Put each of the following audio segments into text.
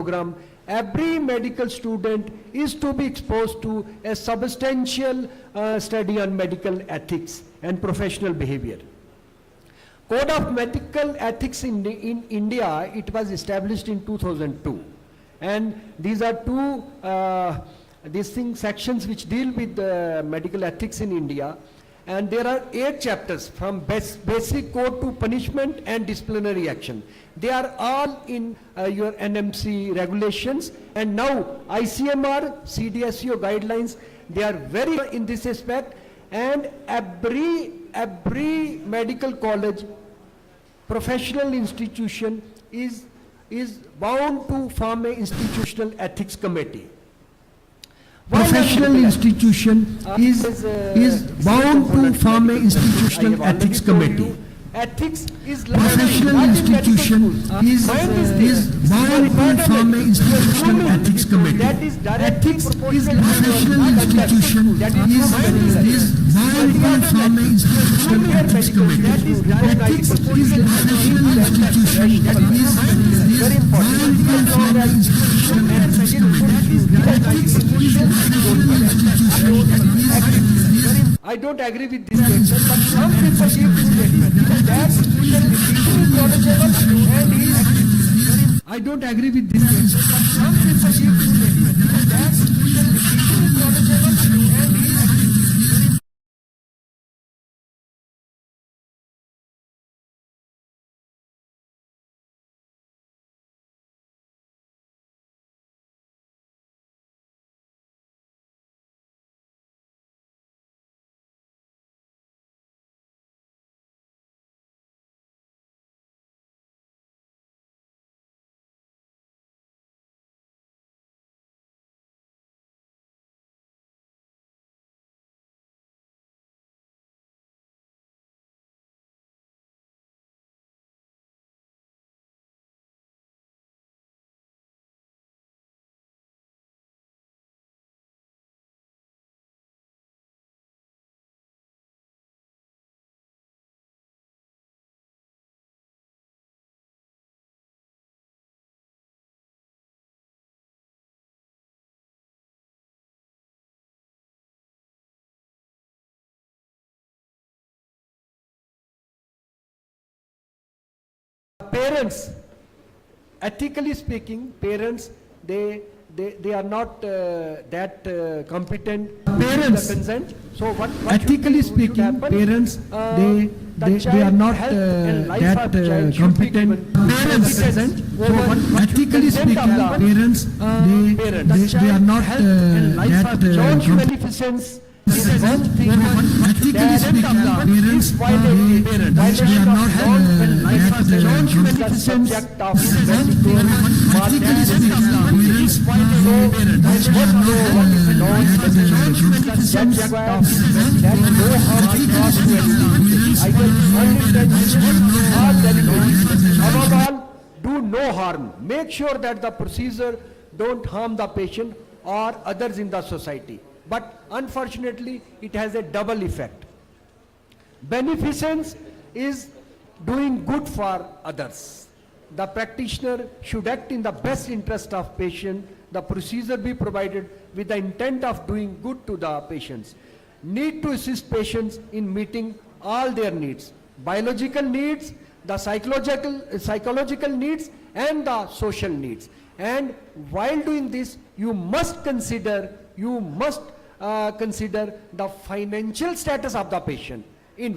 program, every medical student is to be exposed to a substantial study on medical ethics and professional behavior. Code of Medical Ethics in India, it was established in 2002. And these are two sections which deal with medical ethics in India. And there are 8 chapters from basic code to punishment and disciplinary action. They are all in your NMC regulations, and now ICMR, CDSCO guidelines, they are very in this aspect, and every medical college, professional institution is bound to form an institutional ethics committee. Professional institution is bound to form an institutional ethics committee. Ethics is professional institution is bound to form an institutional ethics committee. Ethics is professional institution is bound to form an institutional ethics committee. Ethics is professional institution is bound to form an institutional ethics committee. I don't agree with this statement, but some people give this statement that I don't agree with this statement, but some people give this statement that parents, ethically speaking, parents, they are not that competent. Parents, the consent. So what ethically speaking, parents, they are not that competent. Parents, consent. So what ethically speaking, parents, they are not that competent. Ethically speaking, parents, they are not subject of ethically speaking, parents, above all, do no harm. Make sure that the procedure don't harm the patient or others in the society. But unfortunately, it has a double effect. Beneficence is doing good for others. The practitioner should act in the best interest of patient. The procedure be provided with the intent of doing good to the patients. Need to assist patients in meeting all their needs. Biological needs, the psychological needs, and the social needs. And while doing this, you must consider the financial status of the patient. In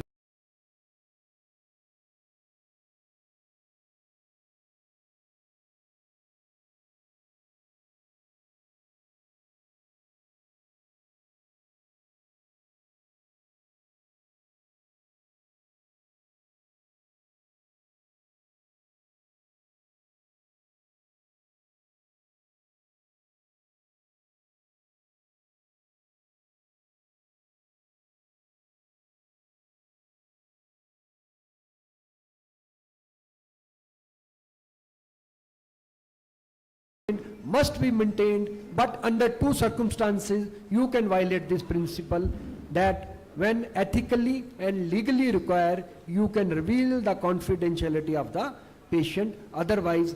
must be maintained, but under 2 circumstances you can violate this principle, that when ethically and legally required, you can reveal the confidentiality of the patient, otherwise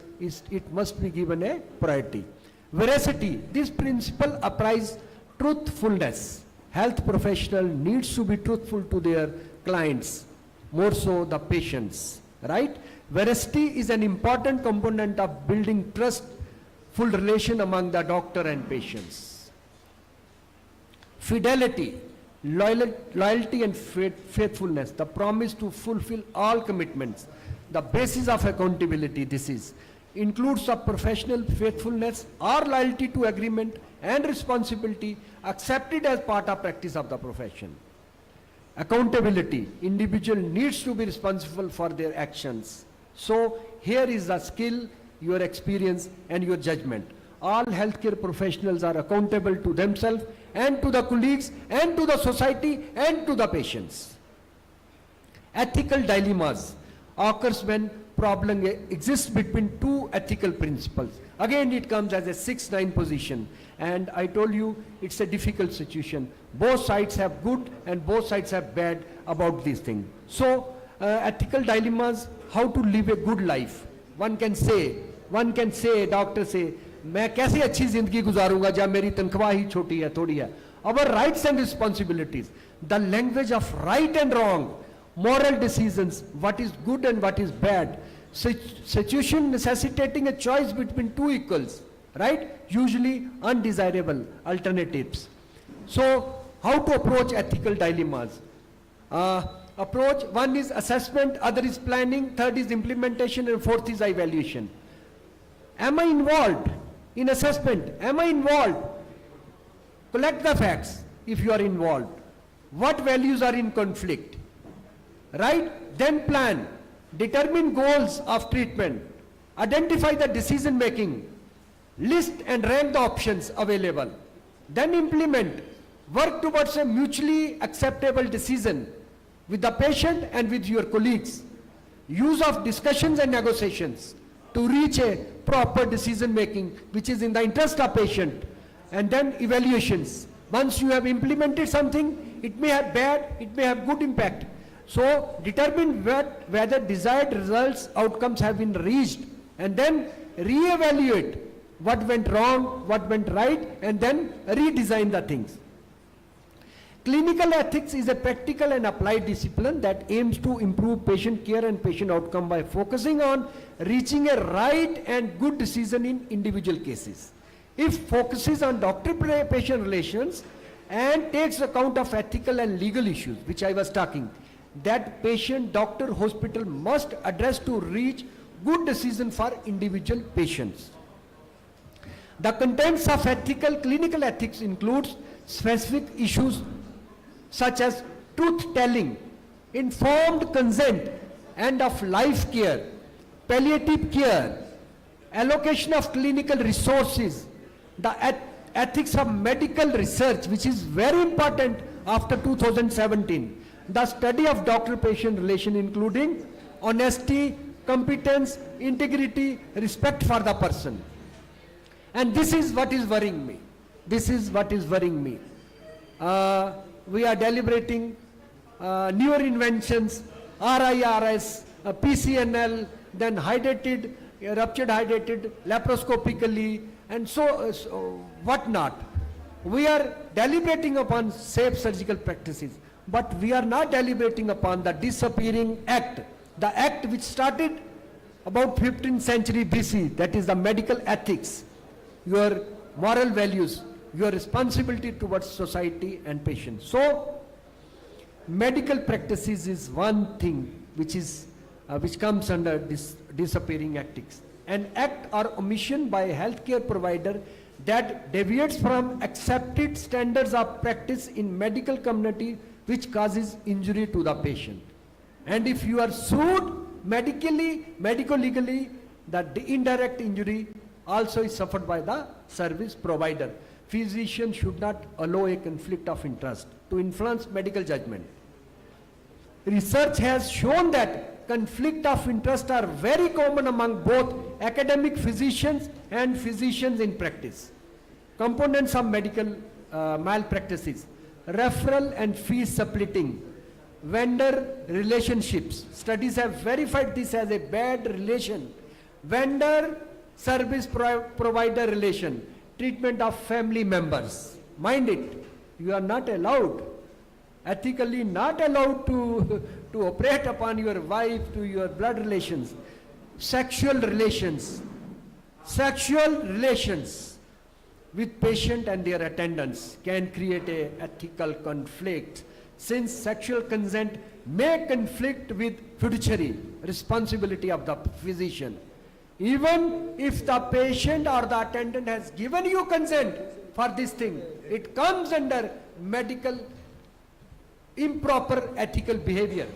it must be given a priority. Veracity, this principle applies truthfulness. Health professional needs to be truthful to their clients, more so the patients, right? Veracity is an important component of building trustful relation among the doctor and patients. Fidelity, loyalty and faithfulness, the promise to fulfill all commitments, the basis of accountability, this is, includes of professional faithfulness or loyalty to agreement and responsibility accepted as part of practice of the profession. Accountability, individual needs to be responsible for their actions. So here is the skill, your experience and your judgment. All healthcare professionals are accountable to themselves and to the colleagues and to the society and to the patients. Ethical dilemmas occurs when problem exists between two ethical principles. Again it comes as a 6-9 position, and I told you it's a difficult situation. Both sides have good and both sides have bad about this thing. So ethical dilemmas, how to live a good life. One can say, doctor say, मैं कैसे अच्छी जिंदगी गुजारूंगा जब मेरी तनख्वाह ही छोटी है, थोड़ी है. Our rights and responsibilities, the language of right and wrong, moral decisions, what is good and what is bad, situation necessitating a choice between two equals, right? Usually undesirable alternatives. So how to approach ethical dilemmas? Approach, one is assessment, other is planning, third is implementation, and fourth is evaluation. Am I involved in assessment? Am I involved? Collect the facts if you are involved. What values are in conflict? Right? Then plan. Determine goals of treatment. Identify the decision making. List and rank the options available. Then implement. Work towards a mutually acceptable decision with the patient and with your colleagues. Use of discussions and negotiations to reach a proper decision making which is in the interest of patient. And then evaluations. Once you have implemented something, it may have bad, it may have good impact. So determine whether desired results, outcomes have been reached, and then re-evaluate what went wrong, what went right, and then redesign the things. Clinical ethics is a practical and applied discipline that aims to improve patient care and patient outcome by focusing on reaching a right and good decision in individual cases. It focuses on doctor-patient relations and takes account of ethical and legal issues, which I was talking, that patient, doctor, hospital must address to reach good decision for individual patients. The contents of clinical ethics includes specific issues such as truth-telling, informed consent, end of life care, palliative care, allocation of clinical resources, the ethics of medical research, which is very important after 2017, the study of doctor-patient relation including honesty, competence, integrity, respect for the person. And this is what is worrying me. This is what is worrying me. We are deliberating newer inventions, RIRS, PCNL, then hydrated, ruptured hydrated, laparoscopically, and so what not. We are deliberating upon safe surgical practices, but we are not deliberating upon the disappearing act, the act which started about 15th century BC, that is the medical ethics, your moral values, your responsibility towards society and patients. So medical practices is one thing which comes under this disappearing ethics. An act or omission by a healthcare provider that deviates from accepted standards of practice in medical community which causes injury to the patient. And if you are sued medico-legally, the indirect injury also is suffered by the service provider. Physician should not allow a conflict of interest to influence medical judgment. Research has shown that conflict of interest are very common among both academic physicians and physicians in practice. Components of medical malpractices, referral and fee splitting, vendor relationships. Studies have verified this as a bad relation. Vendor service provider relation, treatment of family members. Mind it, you are not allowed, ethically not allowed to operate upon your wife, to your blood relations. Sexual relations with patient and their attendants can create a ethical conflict, since sexual consent may conflict with fiduciary responsibility of the physician. Even if the patient or the attendant has given you consent for this thing, it comes under medical improper ethical behavior,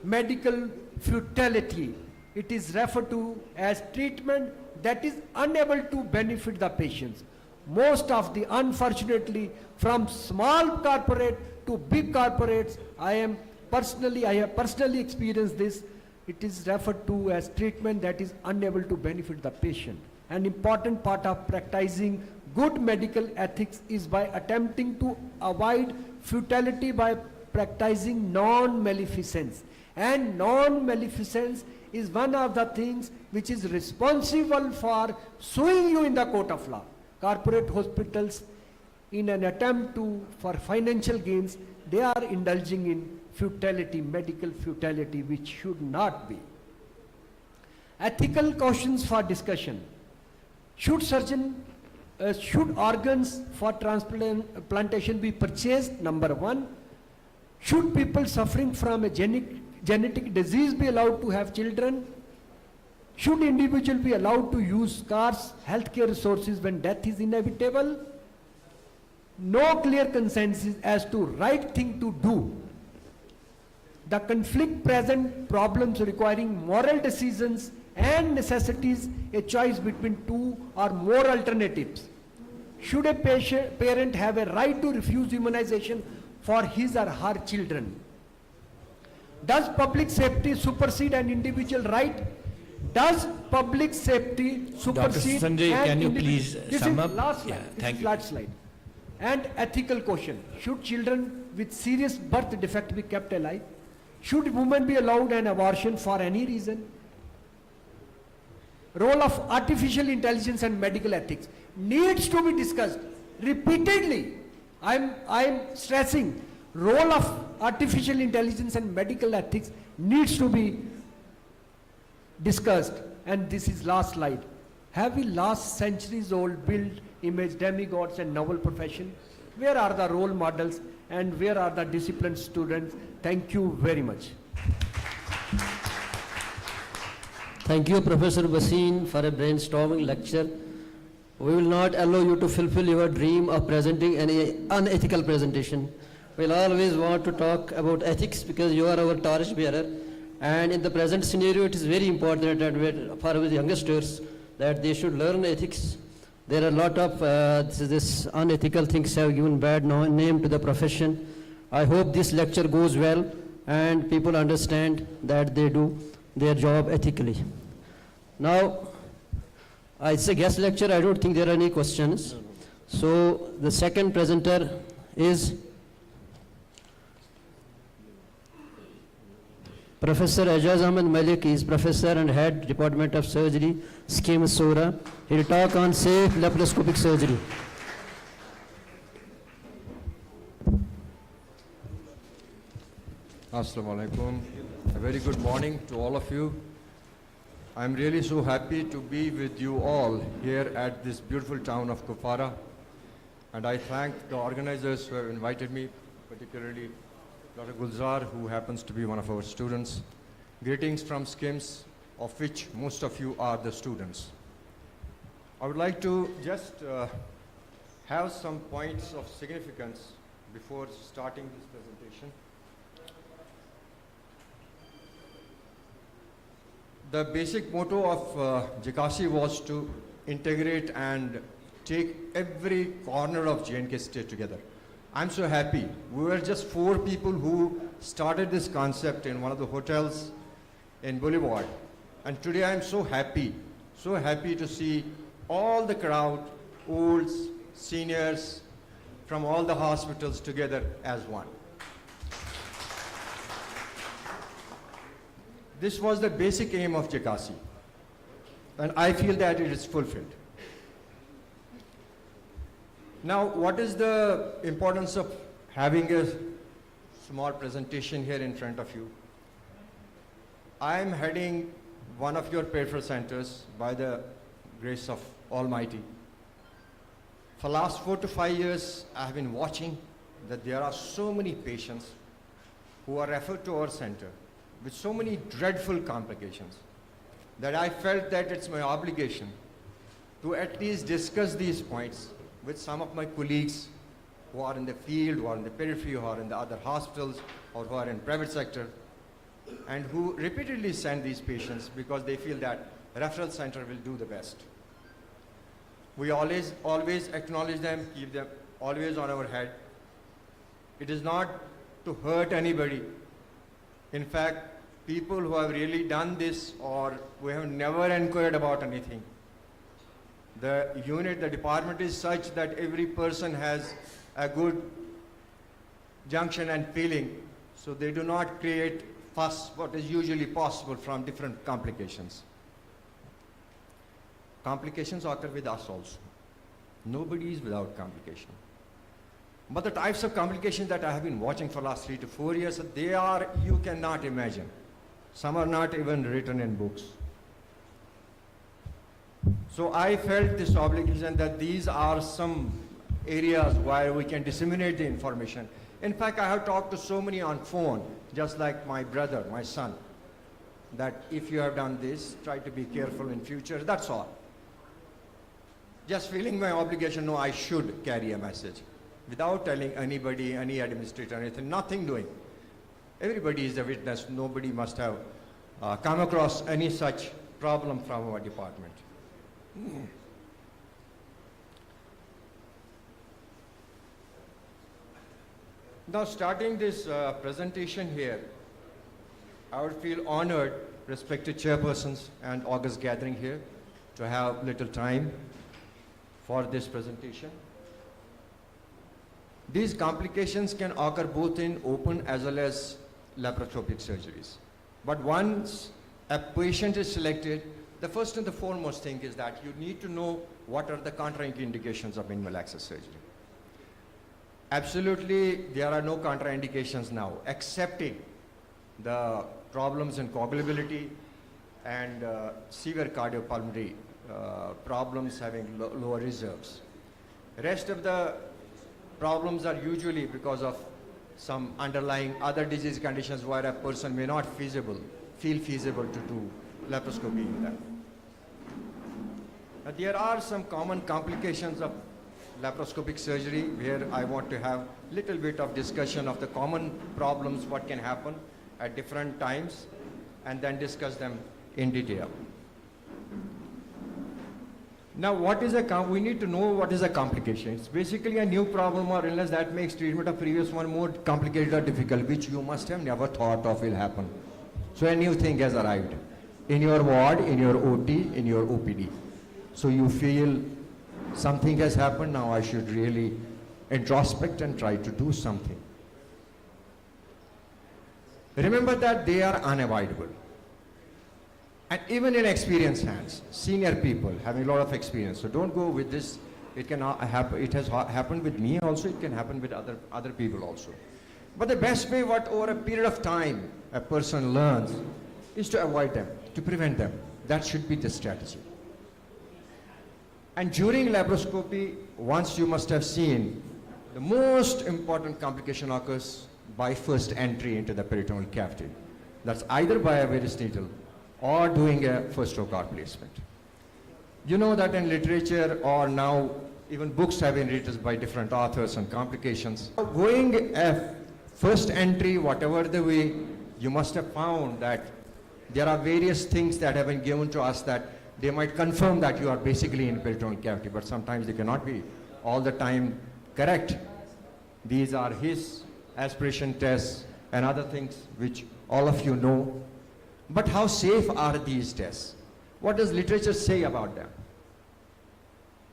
medical futility. It is referred to as treatment that is unable to benefit the patients. Most of the, unfortunately, from small corporate to big corporates, I have personally experienced this. It is referred to as treatment that is unable to benefit the patient. An important part of practicing good medical ethics is by attempting to avoid futility by practicing non-maleficence. And non-maleficence is one of the things which is responsible for suing you in the court of law. Corporate hospitals, in an attempt for financial gains, they are indulging in futility, medical futility, which should not be. Ethical questions for discussion. Should organs for transplantation be purchased? Number one. Should people suffering from a genetic disease be allowed to have children? Should individual be allowed to use scarce healthcare resources when death is inevitable? No clear consensus as to right thing to do. The conflict present problems requiring moral decisions and necessities a choice between two or more alternatives. Should a parent have a right to refuse immunization for his or her children? Does public safety supersede an individual right? Does public safety supersede? Dr. Sanjay, an can you individual- please This sum is up? last slide. Yeah, This thank is you. last slide. And ethical question. Should children with serious birth defect be kept alive? Should women be allowed an abortion for any reason? Role of artificial intelligence and medical ethics needs to be discussed repeatedly. I'm stressing, role of artificial intelligence and medical ethics needs to be discussed. And this is last slide. Have we lost centuries old built image demigods and novel profession? Where are the role models and where are the disciplined students? Thank you very much. Thank you, Professor Basin, for a brainstorming lecture. We will not allow you to fulfill your dream of presenting any unethical presentation. We'll always want to talk about ethics because you are our torch bearer. And in the present scenario, it is very important that for our youngsters that they should learn ethics. There are a lot of this unethical things have given bad name to the profession. I hope this lecture goes well and people understand that they do their job ethically. Now, it's a guest lecture. I don't think there are any questions. So the second presenter is Professor Ajaz Ahmed Malik. He is Professor and Head Department of Surgery, SKIM SORA. He will talk on safe laparoscopic surgery. Assalamu alaikum. A very good morning to all of you. I'm really so happy to be with you all here at this beautiful town of Kupwara. And I thank the organizers who have invited me, particularly Dr. Gulzar, who happens to be one of our students. Greetings from SKIMS, of which most of you are the students. I would like to just have some points of significance before starting this presentation. The basic motto of JKC was to integrate and take every corner of J&K state together. I'm so happy. We were just 4 people who started this concept in one of the hotels in Boulevard. And today I'm so happy to see all the crowd, olds, seniors, from all the hospitals together as one. This was the basic aim of JKC, and I feel that it is fulfilled. Now, what is the importance of having a small presentation here in front of you? I am heading one of your peripheral centers by the grace of Almighty. For last 4 to 5 years, I have been watching that there are so many patients who are referred to our center with so many dreadful complications that I felt that it's my obligation to at least discuss these points with some of my colleagues who are in the field, who are in the periphery, who are in the other hospitals, or who are in private sector, and who repeatedly send these patients because they feel that referral center will do the best. We always acknowledge them, keep them always on our head. It is not to hurt anybody. In fact, people who have really done this or who have never inquired about anything, the unit, the department is such that every person has a good junction and feeling, so they do not create fuss, what is usually possible from different complications. Complications occur with us also. Nobody is without complication. But the types of complications that I have been watching for the last 3 to 4 years, they are, you cannot imagine. Some are not even written in books. So I felt this obligation that these are some areas where we can disseminate the information. In fact, I have talked to so many on phone, just like my brother, my son, that if you have done this, try to be careful in future, that's all. Just feeling my obligation, no, I should carry a message. Without telling anybody, any administrator, anything, nothing doing. Everybody is a witness, nobody must have come across any such problem from our department. Now, starting this presentation here, I would feel honored, respected chairpersons and august gathering here, to have little time for this presentation. These complications can occur both in open as well as laparoscopic surgeries. But once a patient is selected, the first and the foremost thing is that you need to know what are the contraindications of minimal access surgery. Absolutely, there are no contraindications now, excepting the problems in coagulability and severe cardiopulmonary problems having lower reserves. Rest of the problems are usually because of some underlying other disease conditions where a person may not feel feasible to do laparoscopy in them. Now, there are some common complications of laparoscopic surgery where I want to have little bit of discussion of the common problems, what can happen at different times, and then discuss them in detail. Now, we need to know what is a complication. It's basically a new problem or illness that makes treatment of previous one more complicated or difficult, which you must have never thought of will happen. So a new thing has arrived in your ward, in your OT, in your OPD. So you feel something has happened, now I should really introspect and try to do something. Remember that they are unavoidable. And even in experienced hands, senior people having a lot of experience. So don't go with this, it can happen, it has happened with me also, it can happen with other people also. But the best way what over a period of time a person learns is to avoid them, to prevent them. That should be the strategy. And during laparoscopy, once you must have seen, the most important complication occurs by first entry into the peritoneal cavity. That's either by a varus needle or doing a first stroke arc placement. You know that in literature or now even books have been written by different authors on complications. Going a first entry, whatever the way, you must have found that there are various things that have been given to us that they might confirm that you are basically in peritoneal cavity, but sometimes they cannot be all the time correct. These are his aspiration tests and other things which all of you know. But how safe are these tests? What does literature say about them?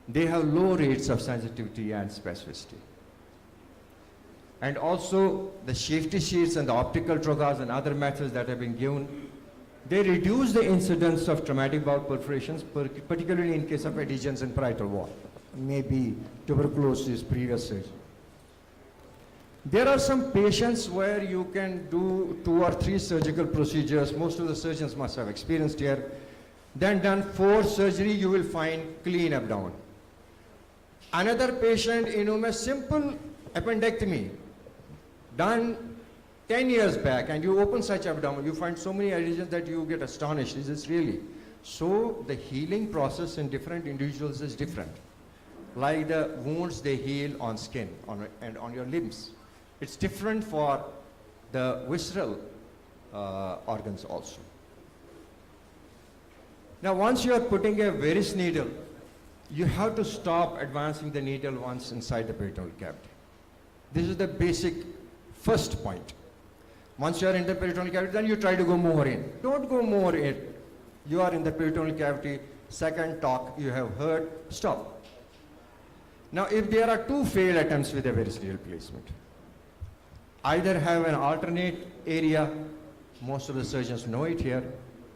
They have low rates of sensitivity and specificity. And also the safety sheets and the optical trocars and other methods that have been given, They reduce the incidence of traumatic bowel perforations, particularly in case of adhesions in parietal wall, maybe tuberculosis, previous surgery. There are some patients where you can do 2 or 3 surgical procedures. Most of the surgeons must have experienced here. Then done 4 surgery, you will find clean abdomen. Another patient in whom a simple appendectomy done 10 years back, and you open such abdomen, you find so many adhesions that you get astonished. Is this really? So the healing process in different individuals is different. Like the wounds, they heal on skin and on your limbs. It's different for the visceral organs also. Now, once you are putting a varus needle, you have to stop advancing the needle once inside the peritoneal cavity. This is the basic first point. Once you are in the peritoneal cavity, then you try to go more in. Don't go more in. You are in the peritoneal cavity, second talk you have heard, stop. Now, if there are 2 failed attempts with a varus needle placement, either have an alternate area, most of the surgeons know it here,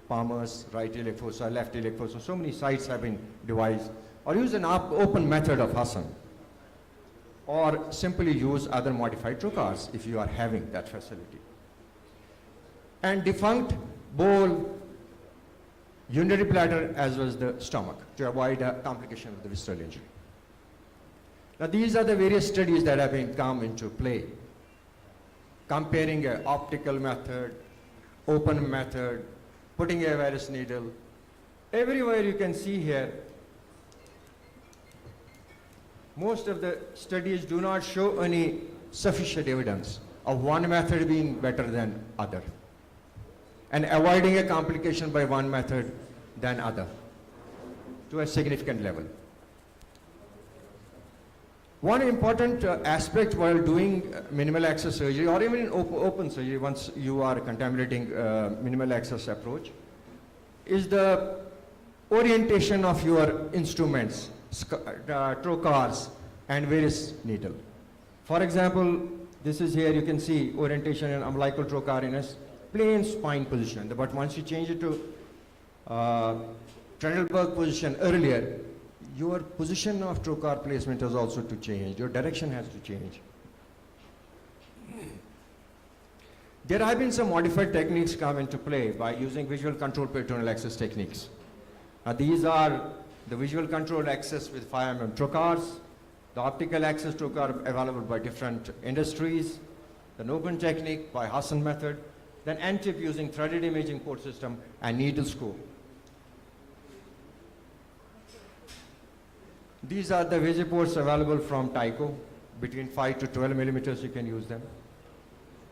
Palmer's, right iliac fossa, left iliac fossa, so many sites have been devised, or use an open method of Hassan, or simply use other modified trocars if you are having that facility. And defunct bowel, urinary bladder, as well as the stomach, to avoid a complication of the visceral injury. Now, these are the various studies that have been come into play, comparing an optical method, open method, putting a varus needle. Everywhere you can see here, most of the studies do not show any sufficient evidence of one method being better than other, and avoiding a complication by one method than other to a significant level. One important aspect while doing minimal access surgery, or even in open surgery, once you are contaminating minimal access approach, is the orientation of your instruments, trocars and varus needle. For example, this is here, you can see orientation in umbilical trocar in a plain spine position. But once you change it to Trendelberg position earlier, your position of trocar placement has also to change. Your direction has to change. There have been some modified techniques come into play by using visual control peritoneal access techniques. These are the visual control access with 5 mm trocars, the optical access trocar available by different industries, the open technique by Hassan method, then NTIP using threaded imaging port system and needle scope. These are the Vigiports available from Tyco. Between 5 to 12 millimeters you can use them.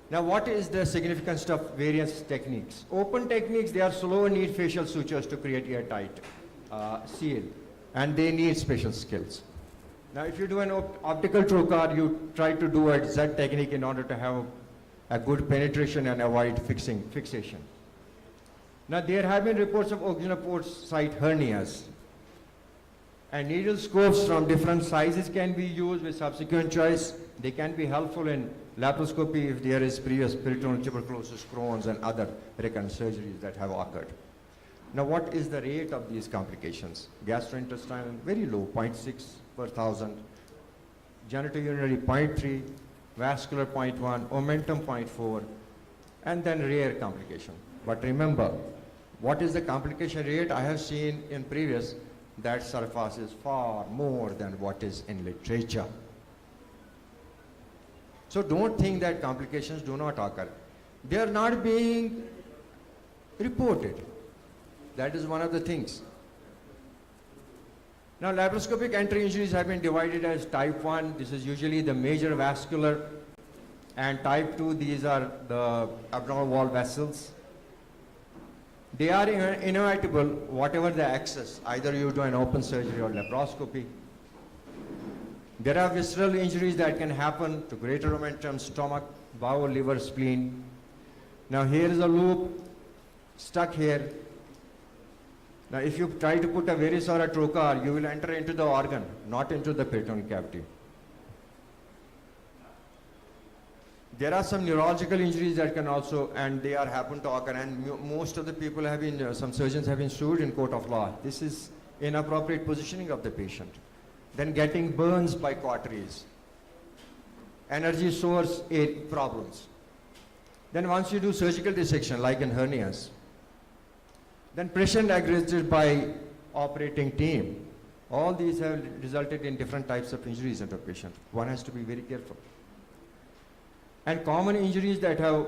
Now, what is the significance of various techniques? Open techniques, they are slow and need facial sutures to create airtight seal, and they need special skills. Now, if you do an optical trocar, you try to do a Z technique in order to have a good penetration and avoid fixation. Now, there have been reports of oxygenoport site hernias, and needle scopes from different sizes can be used with subsequent choice. They can be helpful in laparoscopy if there is previous peritoneal tuberculosis, Crohn's, and other recurrent surgeries that have occurred. Now, what is the rate of these complications? Gastrointestinal, very low, 0.6 per thousand. Genitourinary, 0.3. Vascular, 0.1. Omentum, 0.4. And then rare complication. But remember, what is the complication rate? I have seen in previous that surpasses far more than what is in literature. So don't think that complications do not occur. They are not being reported. That is one of the things. Now, laparoscopic entry injuries have been divided as type 1. This is usually the major vascular, and type 2, these are the abdominal wall vessels. They are inevitable, whatever the access, either you do an open surgery or laparoscopy. There are visceral injuries that can happen to greater omentum, stomach, bowel, liver, spleen. Now, here is a loop stuck here. Now, if you try to put a varus or a trocar, you will enter into the organ, not into the peritoneal cavity. There are some neurological injuries that can also, and they are happen to occur, and most of the people have been, some surgeons have been sued in court of law. This is inappropriate positioning of the patient. Then getting burns by cauteries, energy source problems. Then once you do surgical dissection, like in hernias, then pressure aggravated by operating team. All these have resulted in different types of injuries in the patient. One has to be very careful. And common injuries that have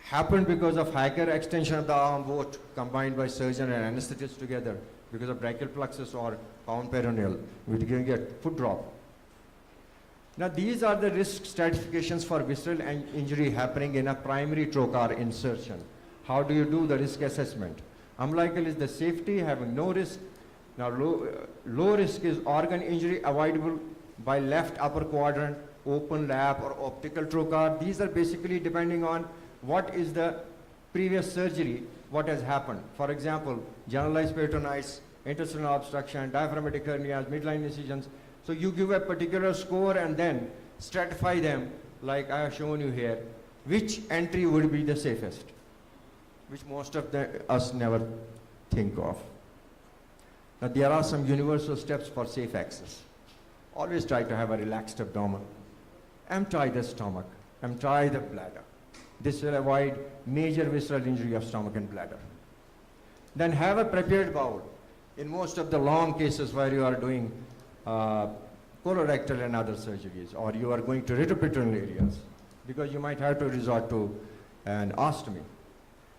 happened because of hyper extension of the arm, both combined by surgeon and anesthetist together, because of brachial plexus or common peroneal, we can get foot drop. Now these are the risk stratifications for visceral injury happening in a primary trocar insertion. How do you do the risk assessment? Umbilical is the safety, having no risk. Now low risk is organ injury avoidable by left upper quadrant, open lap or optical trocar. These are basically depending on what is the previous surgery, what has happened. For example, generalized peritonitis, intestinal obstruction, diaphragmatic hernias, midline incisions. So you give a particular score and then stratify them like I have shown you here. Which entry would be the safest? Which most of us never think of. Now there are some universal steps for safe access. Always try to have a relaxed abdomen. Empty the stomach, empty the bladder. This will avoid major visceral injury of stomach and bladder. Then have a prepared bowel. In most of the long cases where you are doing colorectal and other surgeries, or you are going to retroperitoneal areas, because you might have to resort to an ostomy.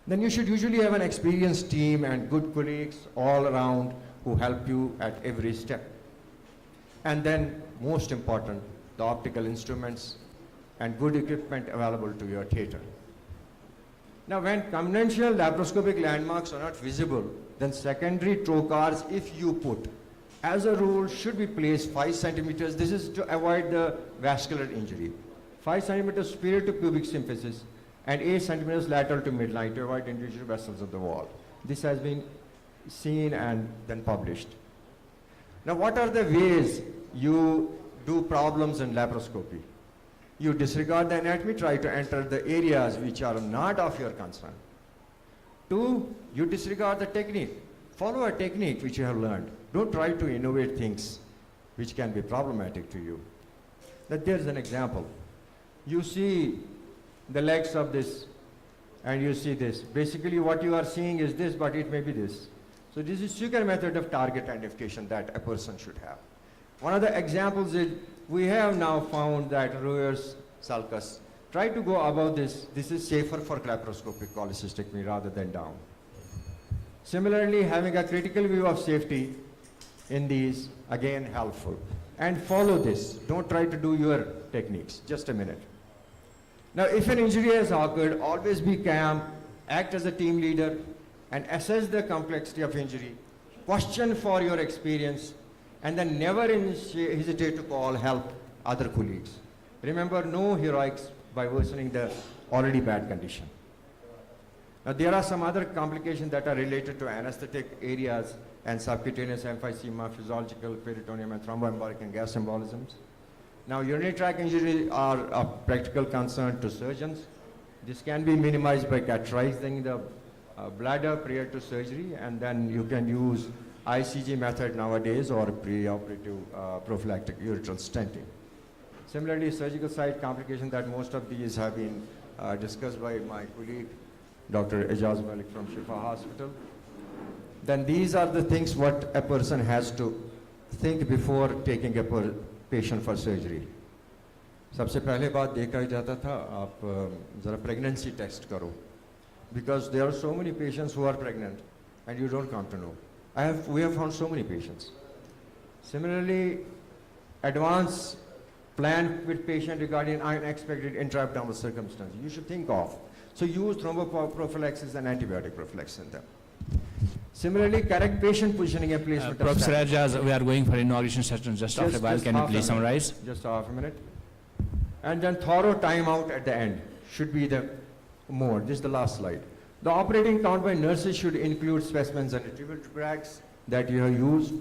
Then you should usually have an experienced team and good colleagues all around who help you at every step. And then, most important, the optical instruments and good equipment available to your theater. Now, when conventional laparoscopic landmarks are not visible, then secondary trocars, if you put, as a rule, should be placed 5 centimeters. This is to avoid the vascular injury. 5 centimeters superior to pubic symphysis and 8 centimeters lateral to midline to avoid individual vessels of the wall. This has been seen and then published. Now, what are the ways you do problems in laparoscopy? You disregard the anatomy, try to enter the areas which are not of your concern. 2, you disregard the technique. Follow a technique which you have learned. Don't try to innovate things which can be problematic to you. That there's an example. You see the legs of this and you see this. Basically what you are seeing is this, but it may be this. So this is Sugar method of target identification that a person should have. One of the examples is we have now found that reverse sulcus. Try to go above this. This is safer for laparoscopic cholecystectomy rather than down. Similarly, having a critical view of safety in these, again, helpful. And follow this. Don't try to do your techniques. Just a minute. Now, if an injury has occurred, always be calm, act as a team leader, and assess the complexity of injury. Question for your experience, and then never hesitate to call help other colleagues. Remember, no heroics by worsening the already bad condition. Now, there are some other complications that are related to anesthetic areas and subcutaneous emphysema, physiological peritoneum, and thromboembolic and gas embolisms. Now, urinary tract injuries are of practical concern to surgeons. This can be minimized by catheterizing the bladder prior to surgery, and then you can use ICG method nowadays or preoperative prophylactic urethral stenting. Similarly, surgical site complications that most of these have been discussed by my colleague, Dr. Ejaz Malik from Shifa Hospital. Then these are the things what a person has to think before taking a patient for surgery. सबसे पहले बात देखा ही जाता था आप जरा pregnancy test करो, because there are so many patients who are pregnant and you don't come to know. We have found so many patients. Similarly, advance plan with patient regarding unexpected intra-abdominal circumstances. You should think of. So use thromboprophylaxis and antibiotic prophylaxis in them. Similarly, correct patient positioning and placement of Professor stents. Ejaz, we are going for inauguration session just after a while. Can you half a please minute. summarize? Just half a minute. And then thorough timeout at the end should be the mode. This is the last slide. The operating count by nurses should include specimens and retrieval bags that you have used.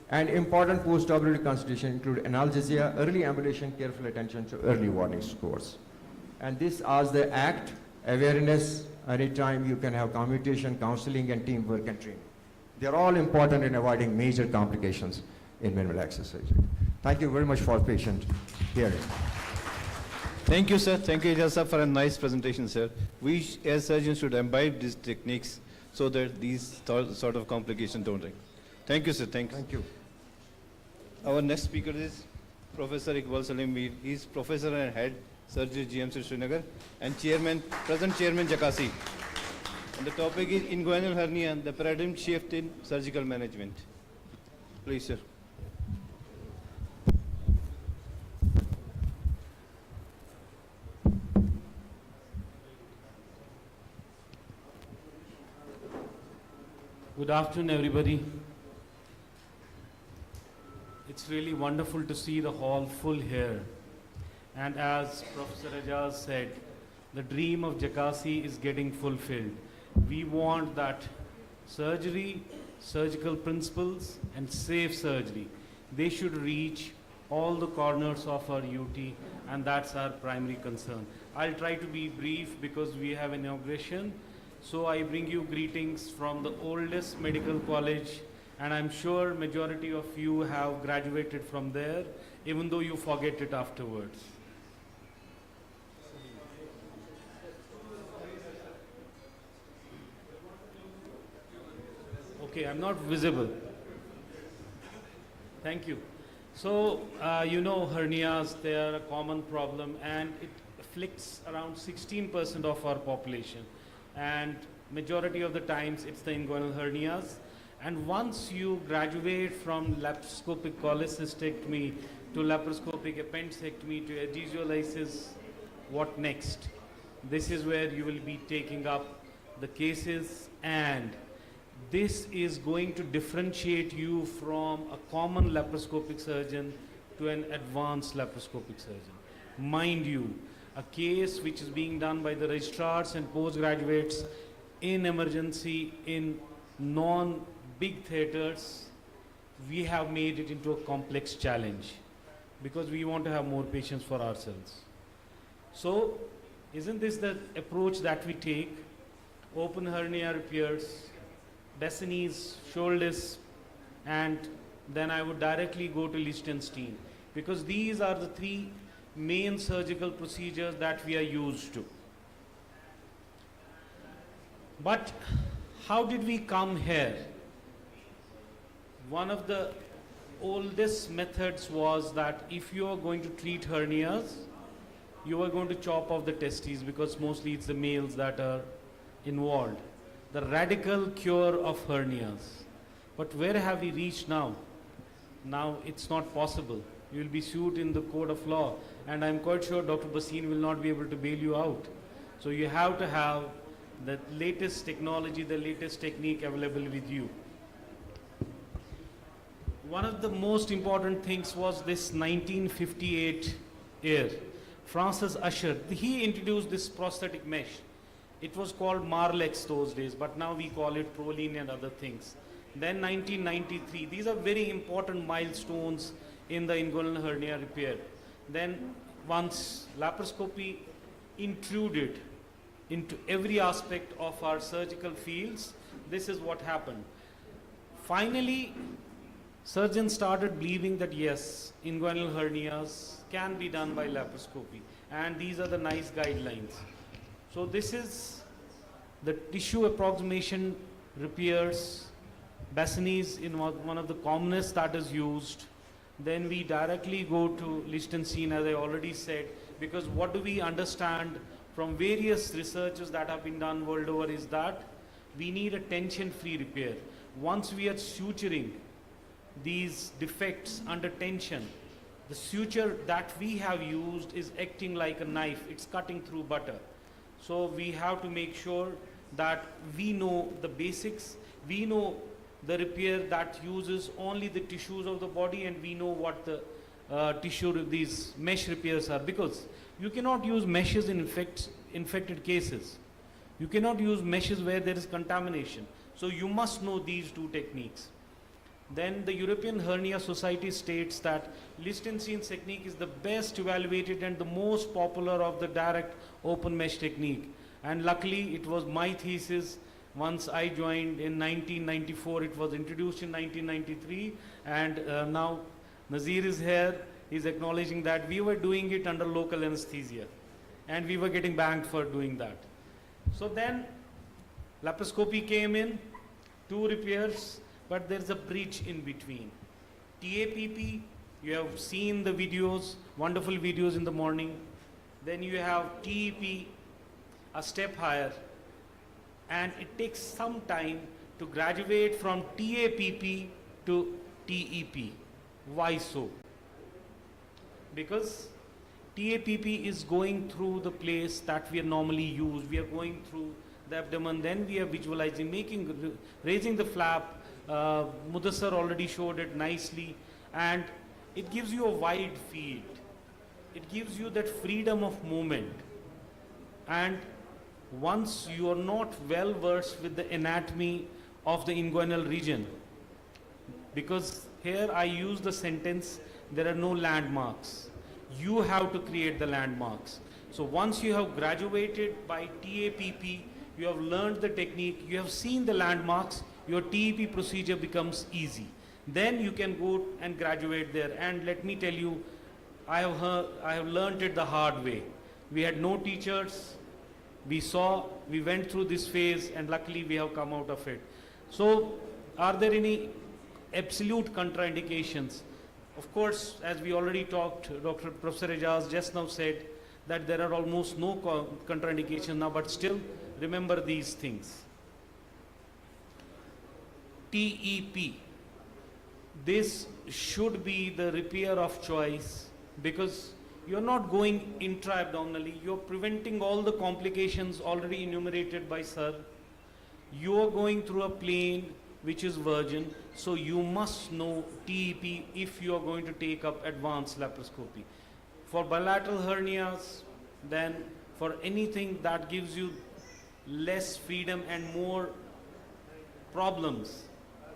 And important post-operative consultation include analgesia, early ambulation, careful attention to early warning scores. And this, as the act, awareness, anytime you can have communication, counseling, and teamwork and training. They're all important in avoiding major complications in minimal access surgery. Thank you very much for patient hearing. Thank you, sir. Thank you, Ijaz sir, for a nice presentation, sir. We as surgeons should imbibe these techniques so that these sort of complications don't ring. Thank you, sir. Thanks. Thank you. Our next speaker is Professor Iqbal Salim Mir. He is Professor and Head Surgery GMC Srinagar and present Chairman Jakasi. And the topic is inguinal hernia, the paradigm shift in surgical management. Please, sir. Good afternoon, everybody. It's really wonderful to see the hall full here. And as Professor Ajaz said, the dream of Jakasi is getting fulfilled. We want that surgery, surgical principles, and safe surgery, they should reach all the corners of our UT, and that's our primary concern. I'll try to be brief because we have inauguration. So I bring you greetings from the oldest medical college, and I'm sure majority of you have graduated from there, even though you forget it afterwards. Okay, I'm not visible. Thank you. So, you know, hernias, they are a common problem, and it afflicts around 16% of our population. And majority of the times it's the inguinal hernias. And once you graduate from laparoscopic cholecystectomy to laparoscopic appendectomy to adhesiolysis, what next? This is where you will be taking up the cases, and this is going to differentiate you from a common laparoscopic surgeon to an advanced laparoscopic surgeon. Mind you, a case which is being done by the registrars and postgraduates in emergency in non-big theaters, we have made it into a complex challenge because we want to have more patients for ourselves. So, isn't this the approach that we take? Open hernia repairs, Bessonese, shoulders, and then I would directly go to Liechtenstein, because these are the three main surgical procedures that we are used to. But how did we come here? One of the oldest methods was that if you are going to treat hernias, you are going to chop off the testes, because mostly it's the males that are involved. The radical cure of hernias. But where have we reached now? Now it's not possible. You will be sued in the court of law, and I'm quite sure Dr. Basin will not be able to bail you out. So you have to have the latest technology, the latest technique available with you. One of the most important things was this 1958 year. Francis Usher, he introduced this prosthetic mesh. It was called Marlex those days, but now we call it Prolene and other things. Then 1993, these are very important milestones in the inguinal hernia repair. Then once laparoscopy intruded into every aspect of our surgical fields, this is what happened. Finally, surgeons started believing that yes, inguinal hernias can be done by laparoscopy, and these are the nice guidelines. So this is the tissue approximation repairs, Bessonese in one of the commonest that is used. Then we directly go to Liechtenstein, as I already said, because what do we understand from various researches that have been done world over is that we need a tension-free repair. Once we are suturing these defects under tension, the suture that we have used is acting like a knife, it's cutting through butter. So we have to make sure that we know the basics, we know the repair that uses only the tissues of the body, and we know what the these mesh repairs are, because you cannot use meshes in infected cases. You cannot use meshes where there is contamination. So you must know these two techniques. Then the European Hernia Society states that Lichtenstein's technique is the best evaluated and the most popular of the direct open mesh technique. And luckily it was my thesis. Once I joined in 1994, it was introduced in 1993, and now Nazir is here. He's acknowledging that we were doing it under local anesthesia and we were getting banged for doing that. So then laparoscopy came in, 2 repairs, but there's a bridge in between. TAPP, you have seen the videos, wonderful videos in the morning. Then you have TEP, a step higher, and it takes some time to graduate from TAPP to TEP. Why so? Because TAPP is going through the place that we are normally used. We are going through the abdomen, then we are visualizing, raising the flap. Mudassar already showed it nicely, and it gives you a wide field. It gives you that freedom of movement. And once you are not well versed with the anatomy of the inguinal region, because here I use the sentence, there are no landmarks. You have to create the landmarks. So once you have graduated by TAPP, you have learned the technique, you have seen the landmarks, your TEP procedure becomes easy. Then you can go and graduate there. And let me tell you, I have learned it the hard way. We had no teachers. We went through this phase, and luckily we have come out of it. So are there any absolute contraindications? Of course, as we already talked, Professor Ejaz just now said that there are almost no contraindications now, but still remember these things. TEP, this should be the repair of choice, because you're not going intra-abdominally, you're preventing all the complications already enumerated by sir. You're going through a plane which is virgin, so you must know TEP if you are going to take up advanced laparoscopy. For bilateral hernias, then for anything that gives you less freedom and more problems,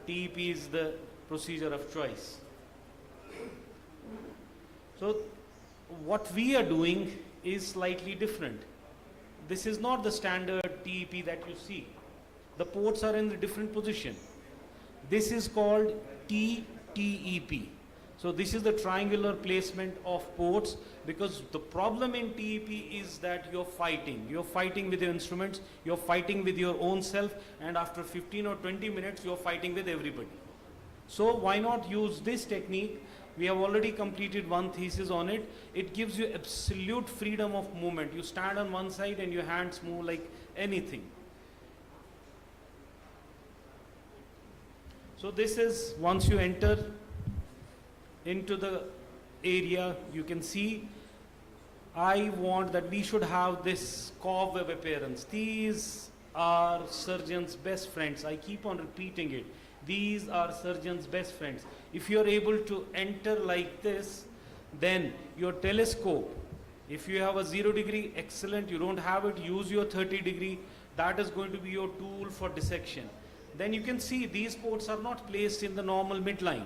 TEP is the procedure of choice. So what we are doing is slightly different. This is not the standard TEP that you see. The ports are in a different position. This is called TTEP. So this is the triangular placement of ports, because the problem in TEP is that you're fighting. You're fighting with your instruments, you're fighting with your own self, and after 15 or 20 minutes, you're fighting with everybody. So why not use this technique? We have already completed one thesis on it. It gives you absolute freedom of movement. You stand on one side and your hands move like anything. So this is, once you enter into the area, you can see, I want that we should have this cobweb appearance. These are surgeons' best friends. I keep on repeating it. These are surgeons' best friends. If you are able to enter like this, then your telescope, if you have a 0 degree, excellent. You don't have it, use your 30 degree. That is going to be your tool for dissection. Then you can see these ports are not placed in the normal midline.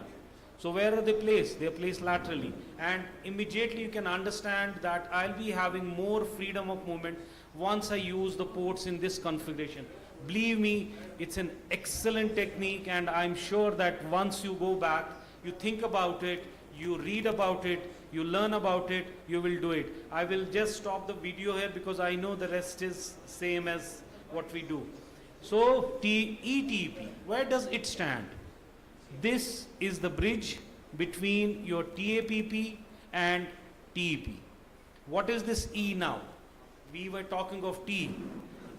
So where are they placed? They are placed laterally. And immediately you can understand that I'll be having more freedom of movement once I use the ports in this configuration. Believe me, it's an excellent technique, and I'm sure that once you go back, you think about it, you read about it, you learn about it, you will do it. I will just stop the video here because I know the rest is same as what we do. So TETP, where does it stand? This is the bridge between your TAPP and TEP. What is this E now? We were talking of T.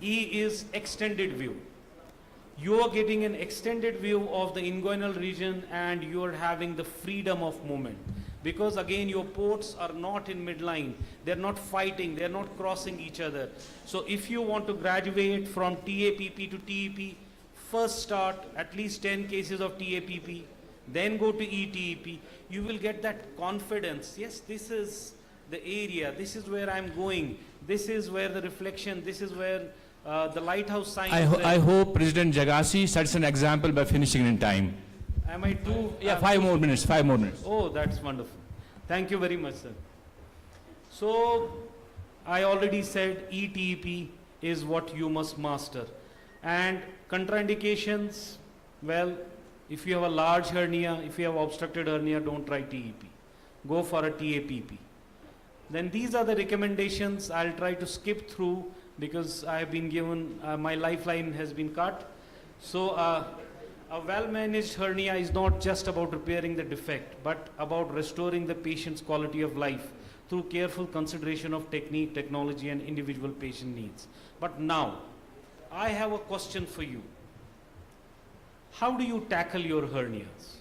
E is extended view. You are getting an extended view of the inguinal region, and you are having the freedom of movement. Because again, your ports are not in midline. They're not fighting. They're not crossing each other. So if you want to graduate from TAPP to TEP, first start at least 10 cases of TAPP, then go to ETEP. You will get that confidence. Yes, this is the area. This is where I'm going. This is where the reflection, this is where the lighthouse sign. I hope President Jagasi sets an example by finishing in time. Am I too? Yeah, 5 more minutes, 5 more minutes. Oh, that's wonderful. Thank you very much, sir. So, I already said ETEP is what you must master. And contraindications, well, if you have a large hernia, if you have obstructed hernia, don't try TEP. Go for a TAPP. Then these are the recommendations. I'll try to skip through because I have been given, my lifeline has been cut. So, a well-managed hernia is not just about repairing the defect, but about restoring the patient's quality of life through careful consideration of technique, technology, and individual patient needs. But now, I have a question for you. How do you tackle your hernias?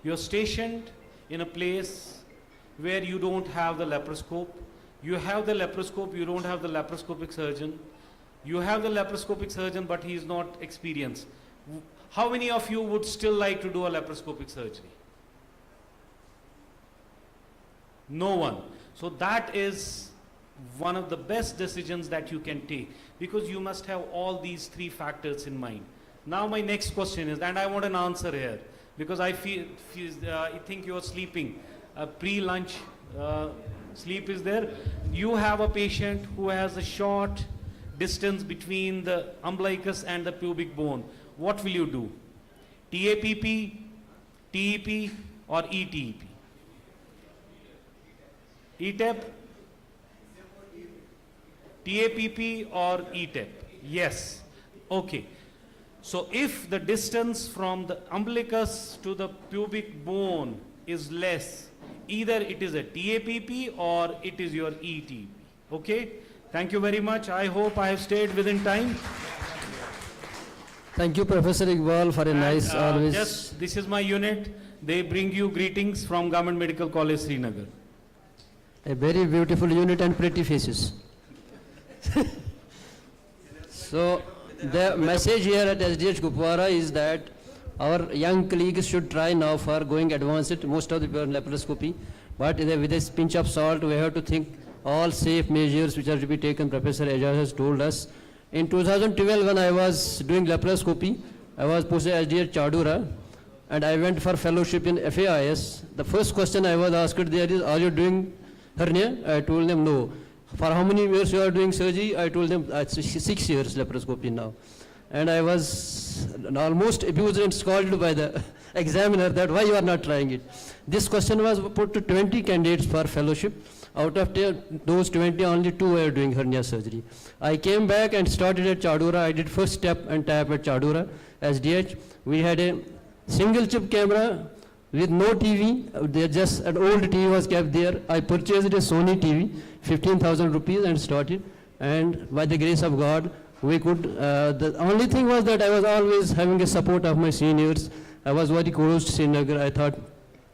You're stationed in a place where you don't have the laparoscope. You have the laparoscope, you don't have the laparoscopic surgeon. You have the laparoscopic surgeon, but he is not experienced. How many of you would still like to do a laparoscopic surgery? No one. So that is one of the best decisions that you can take, because you must have all these 3 factors in mind. Now my next question is, and I want an answer here, because I think you are sleeping. Pre-lunch sleep is there. You have a patient who has a short distance between the umbilicus and the pubic bone. What will you do? TAPP, TEP, or ETEP? ETEP? TAPP or ETEP? Yes. Okay. So if the distance from the umbilicus to the pubic bone is less, either it is a TAPP or it is your ETEP. Okay? Thank you very much. I hope I have stayed within time. Thank you, Professor Iqbal, for a nice, always. Just, this is my unit. They bring you greetings from Government Medical College, Srinagar. A very beautiful unit and pretty faces. So, the message here at SDH Kupwara is that our young colleagues should try now for going advanced, most of the people in laparoscopy, but with a pinch of salt, we have to think all safe measures which are to be taken. Professor Ajaz has told us. In 2012, when I was doing laparoscopy, I was posted at SDH Chadura, and I went for fellowship in FAIS. The first question I was asked there is, are you doing hernia? I told them no. For how many years you are doing surgery? I told them 6 years laparoscopy now. And I was almost abused and scolded by the examiner that why you are not trying it. This question was put to 20 candidates for fellowship. Out of those 20, only 2 were doing hernia surgery. I came back and started at Chadura. I did first step and tap at Chadura, SDH. We had a single chip camera with no TV. There just an old TV was kept there. I purchased a Sony TV, 15,000 rupees, and started. And by the grace of God, we could, the only thing was that I was always having a support of my seniors. I was very close to Srinagar. I thought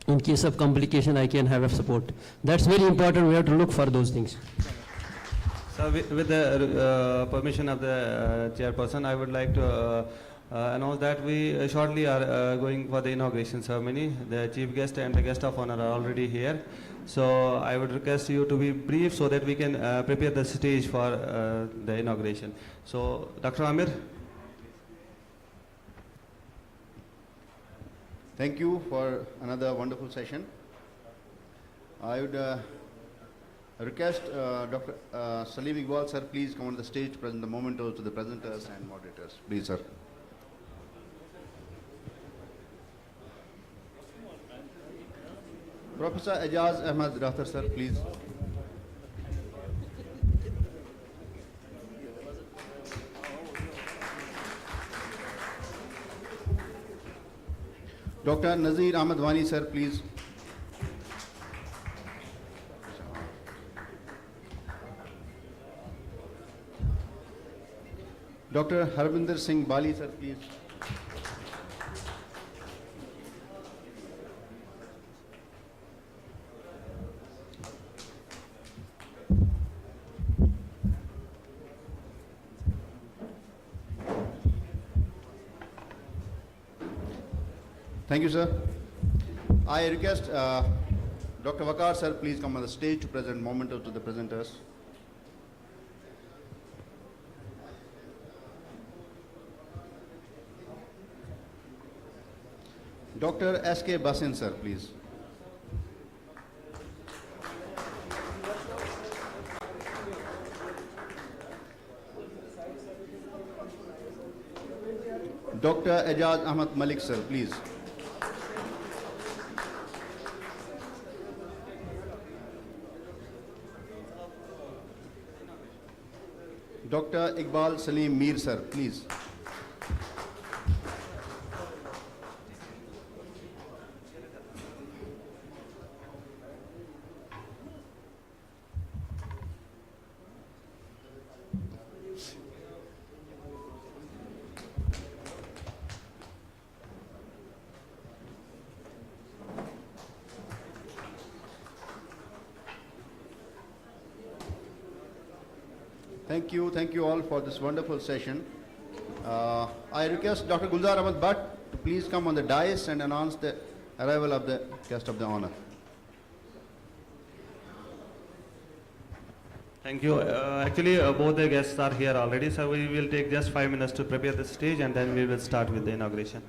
in case of complication, I can have a support. That's very important. We have to look for those things. So with the permission of the chairperson, I would like to announce that we shortly are going for the inauguration ceremony. The chief guest and the guest of honor are already here. So I would request you to be brief so that we can prepare the stage for the inauguration. So Dr. Amir. Thank you for another wonderful session. I would request Dr. Salim Iqbal sir, please come on the stage to present the mementos to the presenters and moderators. Please, sir. Professor Ajaz Ahmad Rathar sir, please. Dr. Nazir Ahmad Wani sir, please. Dr. Harbinder Singh Bali sir, please. Thank you, sir. I request Dr. Wakar sir, please come on the stage to present mementos to the presenters. Dr. SK Basin, sir, please. Dr. Ejaz Ahmad Malik, sir, please. Dr. Iqbal Salim Mir, sir, please. Thank you all for this wonderful session. I request Dr. Gulzar Ahmad Bhatt to please come on the dais and announce the arrival of the guest of the honor. Thank you. Actually, both the guests are here already, so we will take just 5 minutes to prepare the stage and then we will start with the inauguration.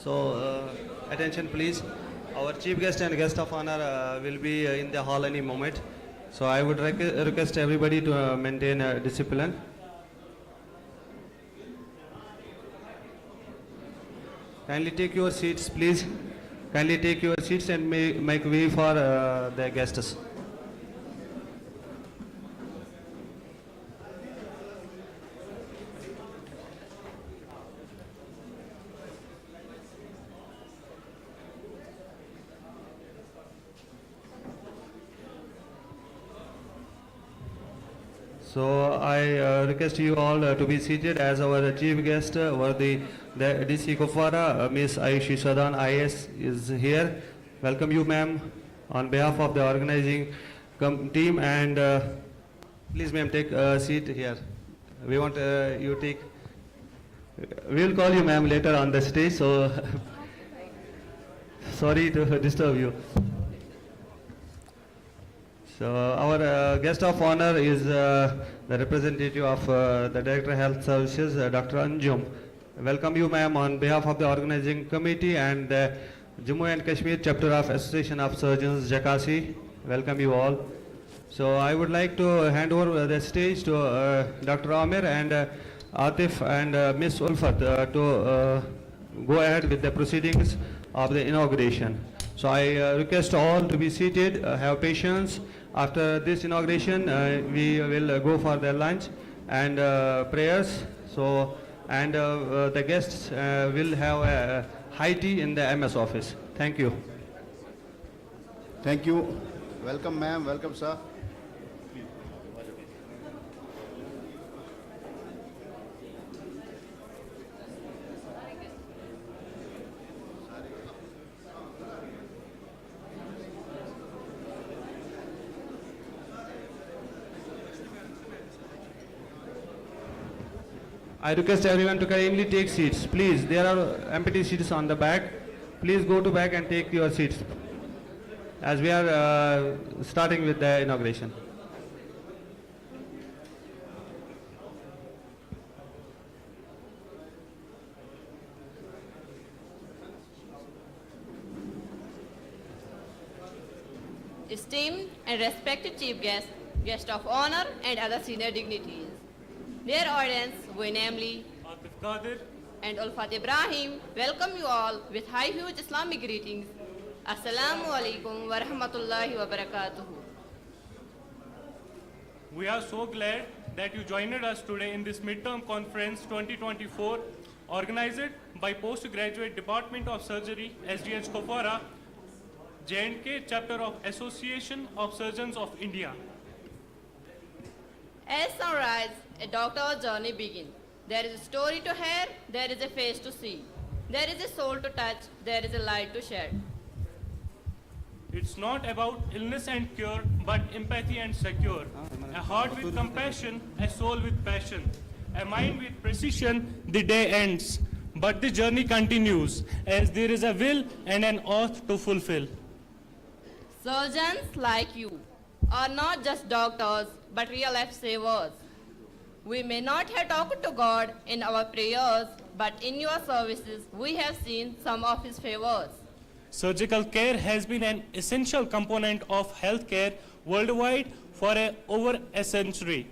So, attention please. Our chief guest and guest of honor will be in the hall any moment. So I would request everybody to maintain discipline. Kindly take your seats, please. Kindly take your seats and make way for the guests. So I request you all to be seated as our chief guest were the DC Kupwara, Miss Aishi Sadan IS is here. Welcome you ma'am on behalf of the organizing team, and please ma'am take a seat here. We want you take, we will call you ma'am later on the stage, so sorry to disturb you. So our guest of honor is the representative of the Director of Health Services, Dr. Anjum. Welcome you ma'am on behalf of the organizing committee and the Jammu and Kashmir chapter of Association of Surgeons, Jakasi. Welcome you all. So I would like to hand over the stage to Dr. Amir and Atif and Miss Ulfat to go ahead with the proceedings of the inauguration. So I request all to be seated, have patience. After this inauguration, we will go for the lunch and prayers. So, and the guests will have high tea in the MS office. Thank you. Thank you. Welcome, ma'am. Welcome, sir. I request everyone to kindly take seats. Please, there are empty seats on the back. Please go to back and take your seats as we are starting with the inauguration. Esteemed and respected chief guests, guests of honor and other senior dignitaries. Dear audience, we namely Atif Qadir and Ulfat Ibrahim welcome you all with high huge Islamic greetings. Assalamu alaikum wa rahmatullahi wa barakatuh. We are so glad that you joined us today in this midterm conference 2024 organized by Postgraduate Department of Surgery, SDHK Kupwara, J&K chapter of Association of Surgeons of India. As sunrise, a doctor's journey begins. There is a story to hear, there is a face to see. There is a soul to touch, there is a light to shed. It's not about illness and cure, but empathy and secure. A heart with compassion, a soul with passion. A mind with precision, the day ends. But the journey continues, as there is a will and an oath to fulfill. Surgeons like you are not just doctors, but real life savers. We may not have talked to God in our prayers, but in your services, we have seen some of His favors. Surgical care has been an essential component of healthcare worldwide for over a century.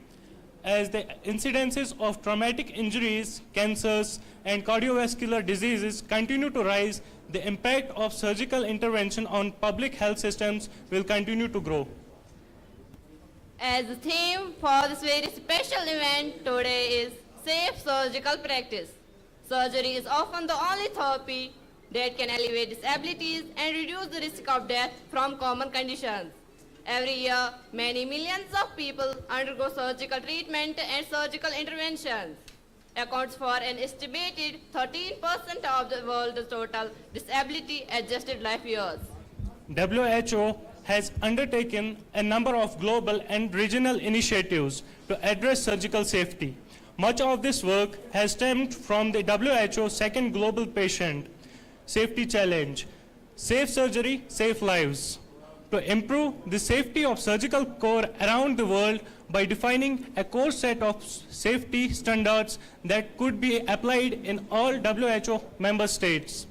As the incidences of traumatic injuries, cancers, and cardiovascular diseases continue to rise, the impact of surgical intervention on public health systems will continue to grow. As the theme for this very special event today is safe surgical practice. Surgery is often the only therapy that can alleviate disabilities and reduce the risk of death from common conditions. Every year, many millions of people undergo surgical treatment and surgical interventions. Accounts for an estimated 13% of the world's total disability-adjusted life years. WHO has undertaken a number of global and regional initiatives to address surgical safety. Much of this work has stemmed from the WHO second global patient safety challenge, Safe Surgery, Safe Lives, to improve the safety of surgical care around the world by defining a core set of safety standards that could be applied in all WHO member states.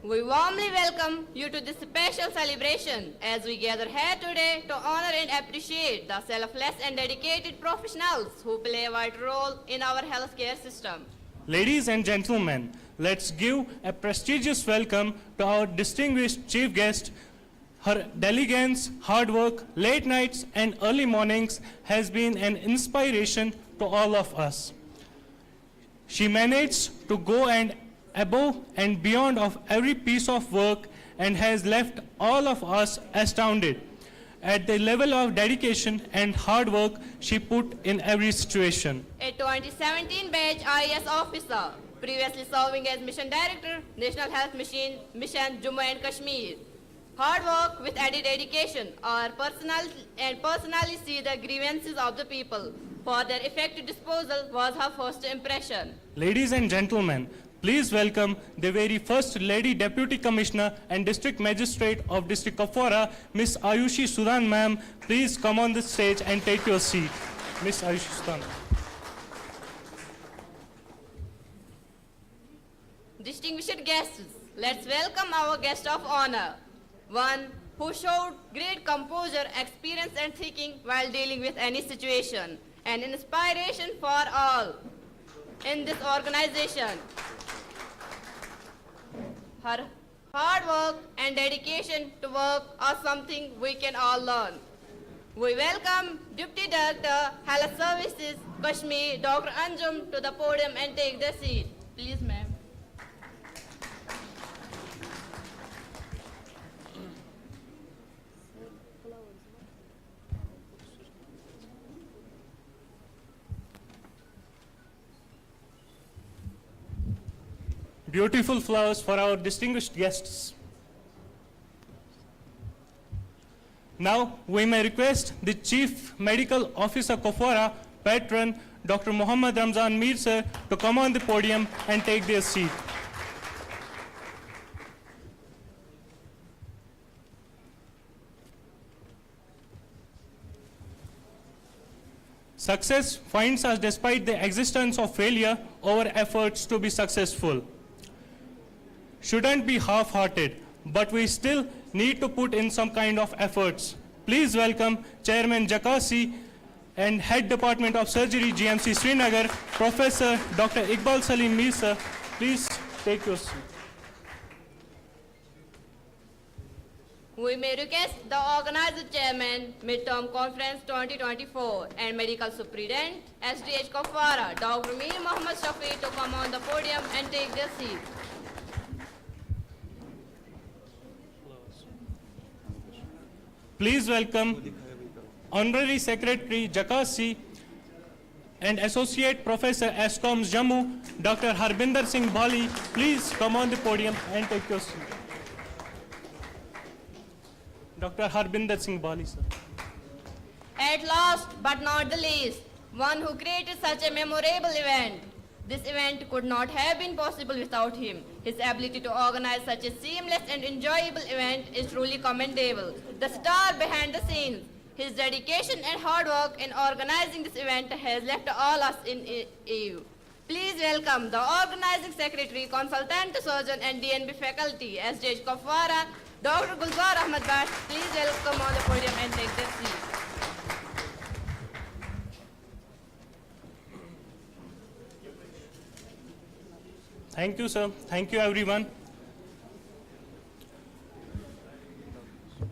We warmly welcome you to this special celebration as we gather here today to honor and appreciate the selfless and dedicated professionals who play a vital role in our healthcare system. Ladies and gentlemen, let's give a prestigious welcome to our distinguished chief guest. Her diligence, hard work, late nights and early mornings has been an inspiration to all of us. She managed to go above and beyond of every piece of work and has left all of us astounded at the level of dedication and hard work she put in every situation. A 2017 batch IAS officer, previously serving as Mission Director, National Health Mission Jammu and Kashmir. Hard work with added dedication or personally see the grievances of the people for their effective disposal was her first impression. Ladies and gentlemen, please welcome the very first Lady Deputy Commissioner and District Magistrate of District Kupwara, Miss Ayushi Sudan ma'am. Please come on the stage and take your seat. Miss Ayushi Sudan. Distinguished guests, let's welcome our guest of honor. One who showed great composure, experience and thinking while dealing with any situation. An inspiration for all in this organization. Her hard work and dedication to work are something we can all learn. We welcome Deputy Director, Health Services, Kashmir, Dr. Anjum to the podium and take the seat. Please, ma'am. Beautiful flowers for our distinguished guests. Now we may request the Chief Medical Officer Kupwara, Patron Dr. Muhammad Ramzan Mir sir to come on the podium and take their seat. Success finds us despite the existence of failure over efforts to be successful. Shouldn't be half-hearted, but we still need to put in some kind of efforts. Please welcome Chairman Jakasi and Head Department of Surgery, GMC Srinagar, Professor Dr. Iqbal Salim Mir sir. Please take your seat. We may request the organizer chairman, Midterm Conference 2024 and Medical Superintendent, SDHK Kupwara, Dr. Mir Mohammad Shafi to come on the podium and take their seat. Please welcome Honorary Secretary Jakasi and Associate Professor ESCOMS Jammu, Dr. Harbinder Singh Bali. Please come on the podium and take your seat. Dr. Harbinder Singh Bali, sir. At last, but not the least, one who created such a memorable event. This event could not have been possible without him. His ability to organize such a seamless and enjoyable event is truly commendable. The star behind the scenes, his dedication and hard work in organizing this event has left all us in awe. Please welcome the organizing secretary, consultant surgeon and DNB faculty, SDHK Kupwara, Dr. Gulzar Ahmad Bash. Please welcome on the podium and take their seat. Thank you, sir. Thank you, everyone.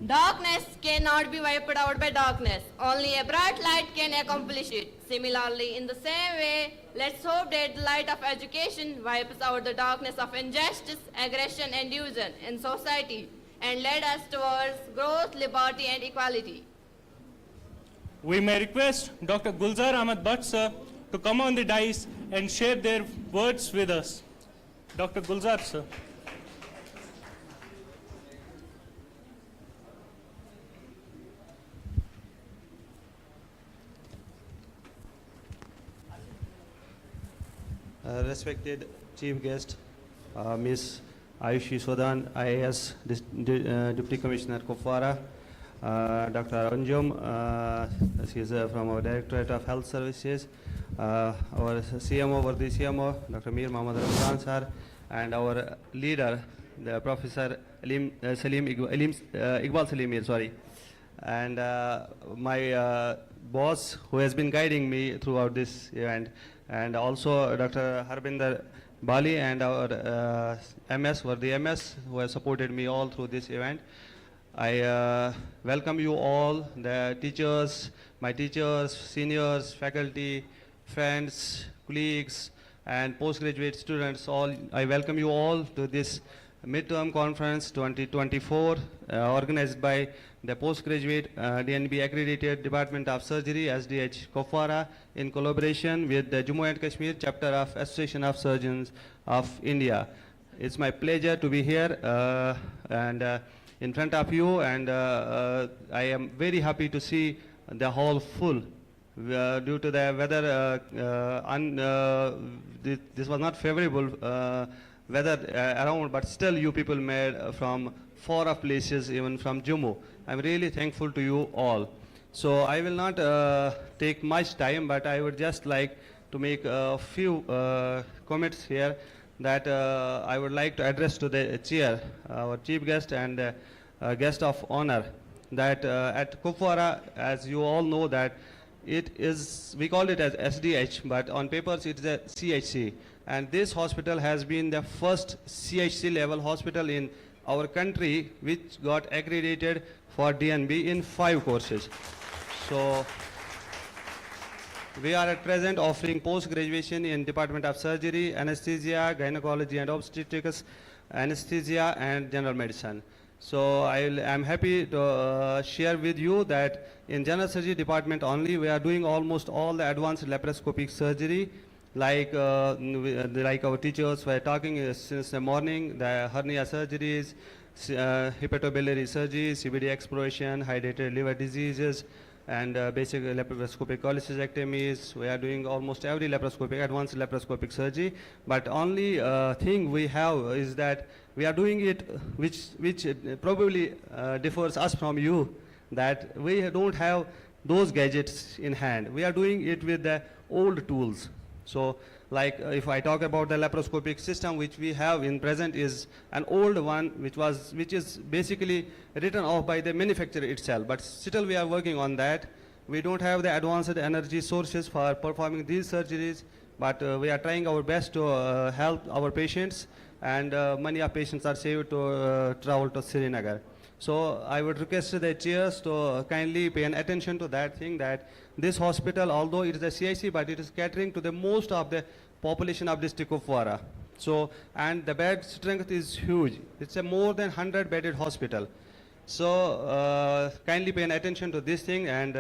Darkness cannot be wiped out by darkness. Only a bright light can accomplish it. Similarly, in the same way, let's hope that the light of education wipes out the darkness of injustice, aggression, and division in society and lead us towards growth, liberty, and equality. We may request Dr. Gulzar Ahmad Bhatt, sir, to come on the dais and share their words with us. Dr. Gulzar, sir. Respected Chief Guest, Ms. Ayushi Sudan, IAS Deputy Commissioner Kupwara, Dr. Anjum, she is from our Directorate of Health Services, our CMO, Vardi CMO, Dr. Mir Mohammad Ramzan sir, and our leader, the Professor Iqbal Salim, sorry, and my boss who has been guiding me throughout this event, and also Dr. Harbinder Bali and our MS, the MS who has supported me all through this event. I welcome you all, the teachers, my teachers, seniors, faculty, friends, colleagues, and postgraduate students. All, I welcome you all to this Midterm Conference 2024, organized by the Postgraduate DNB Accredited Department of Surgery, SDHK Kupwara, in collaboration with the Jammu and Kashmir chapter of Association of Surgeons of India. It's my pleasure to be here and in front of you, and I am very happy to see the hall full. Due to the weather, this was not favorable weather around, but still you people made from far off places, even from Jammu. I'm really thankful to you all. So I will not take much time, but I would just like to make a few comments here that I would like to address to the chair, our chief guest and guest of honor, that at Kupwara, as you all know, that it is, we call it as SDH, but on papers it is a CHC. And this hospital has been the first CHC level hospital in our country which got accredited for DNB in 5 courses. So we are at present offering post-graduation in Department of Surgery, Anesthesia, Gynecology and Obstetrics, Anesthesia and General Medicine. So I'm happy to share with you that in General Surgery Department only we are doing almost all the advanced laparoscopic surgery, like our teachers were talking since the morning, the hernia surgeries, hepatobiliary surgery, CBD exploration, hydrated liver diseases, and basic laparoscopic cholecystectomies. We are doing almost every laparoscopic, advanced laparoscopic surgery. But only thing we have is that we are doing it, which probably differs us from you, that we don't have those gadgets in hand. We are doing it with the old tools. So like if I talk about the laparoscopic system which we have in present is an old one which is basically written off by the manufacturer itself, but still we are working on that. We don't have the advanced energy sources for performing these surgeries, but we are trying our best to help our patients, and many of patients are saved to travel to Srinagar. So I would request the chairs to kindly pay an attention to that thing, that this hospital, although it is a CIC, but it is catering to the most of the population of district of Kupwara. So, and the bed strength is huge. It's a more than 100 bedded hospital. So kindly pay an attention to this thing and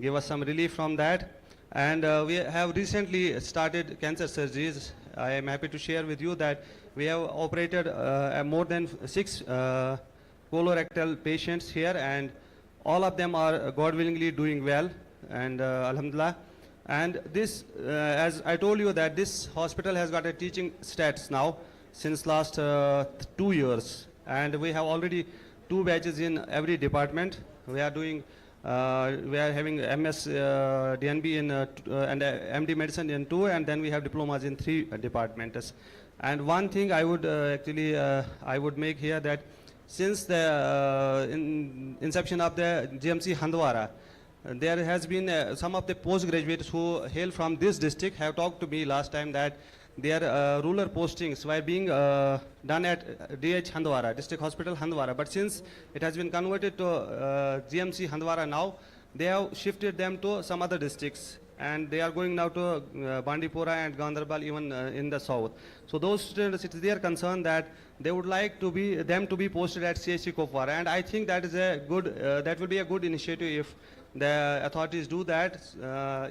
give us some relief from that. And we have recently started cancer surgeries. I am happy to share with you that we have operated more than 6 colorectal patients here, and all of them are God willingly doing well, and alhamdulillah. And this, as I told you, that this hospital has got a teaching stats now since last 2 years, and we have already 2 batches in every department. We are doing, we are having MS DNB in and MD medicine in 2, and then we have diplomas in 3 departments. And one thing I would I would make here, that since the inception of the GMC Handwara, there has been some of the postgraduates who hail from this district have talked to me last time that their rural postings were being done at DH Handwara, District Hospital Handwara. But since it has been converted to GMC Handwara now, they have shifted them to some other districts, and they are going now to Bandipora and Ganderbal, even in the south. So those students, it is their concern that they would like to be them to be posted at CHC Kupwara, and I think that is a good that will be a good initiative if the authorities do that.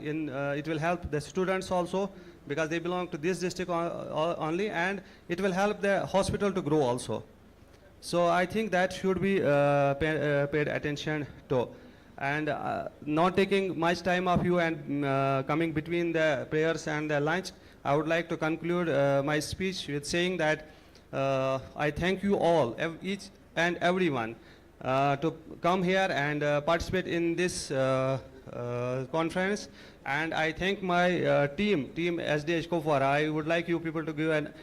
It will help the students also, because they belong to this district only, and it will help the hospital to grow also. So I think that should be paid attention to. And not taking much time of you and coming between the prayers and the lunch, I would like to conclude my speech with saying that I thank you all, each and everyone, to come here and participate in this conference. And I thank my team SDH Kupwara. I would like you people to give an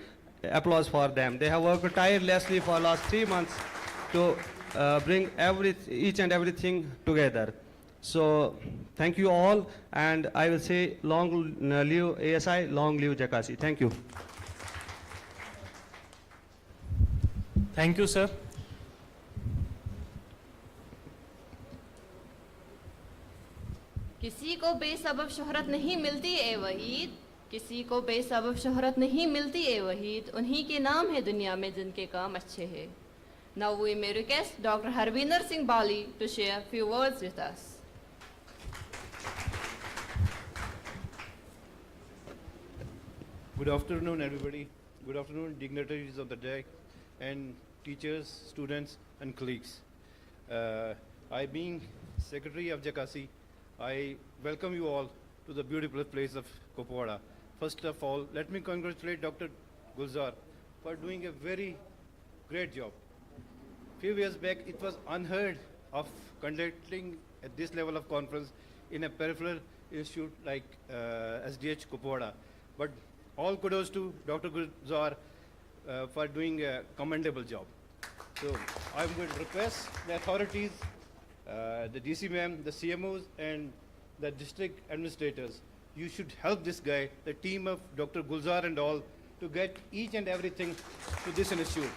applause for them. They have worked tirelessly for last 3 months to bring each and everything together. So thank you all, and I will say long live ASI, long live Jakasi. Thank you. Thank you, sir. किसी को बेसबब शोहरत नहीं मिलती ए वहीद, किसी को बेसबब शोहरत नहीं मिलती ए वहीद, उन्हीं के नाम है दुनिया में जिनके काम अच्छे हैं. Now we may request Dr. Harvinder Singh Bali to share a few words with us. Good afternoon, everybody. Good afternoon, dignitaries of the day, and teachers, students, and colleagues. I, being Secretary of Jakasi, I welcome you all to the beautiful place of Kupwara. First of all, let me congratulate Dr. Gulzar for doing a very great job. Few years back, it was unheard of conducting at this level of conference in a peripheral institute like SDHK Kupwara. But all kudos to Dr. Gulzar for doing a commendable job. So I would request the authorities, the DC ma'am, the CMOs, and the district administrators, you should help this guy, the team of Dr. Gulzar and all, to get each and everything to this institute.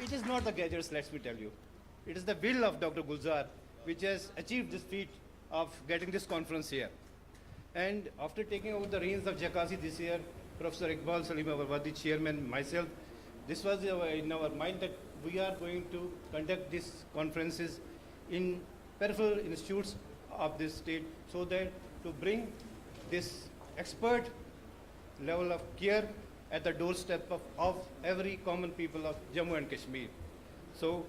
It is not the gadgets, let me tell you. It is the will of Dr. Gulzar which has achieved this feat of getting this conference here. And after taking over the reins of Jakasi this year, Professor Iqbal Salim Awarwadi, chairman, myself, this was in our mind that we are going to conduct these conferences in peripheral institutes of this state so that to bring this expert level of care at the doorstep of every common people of Jammu and Kashmir. So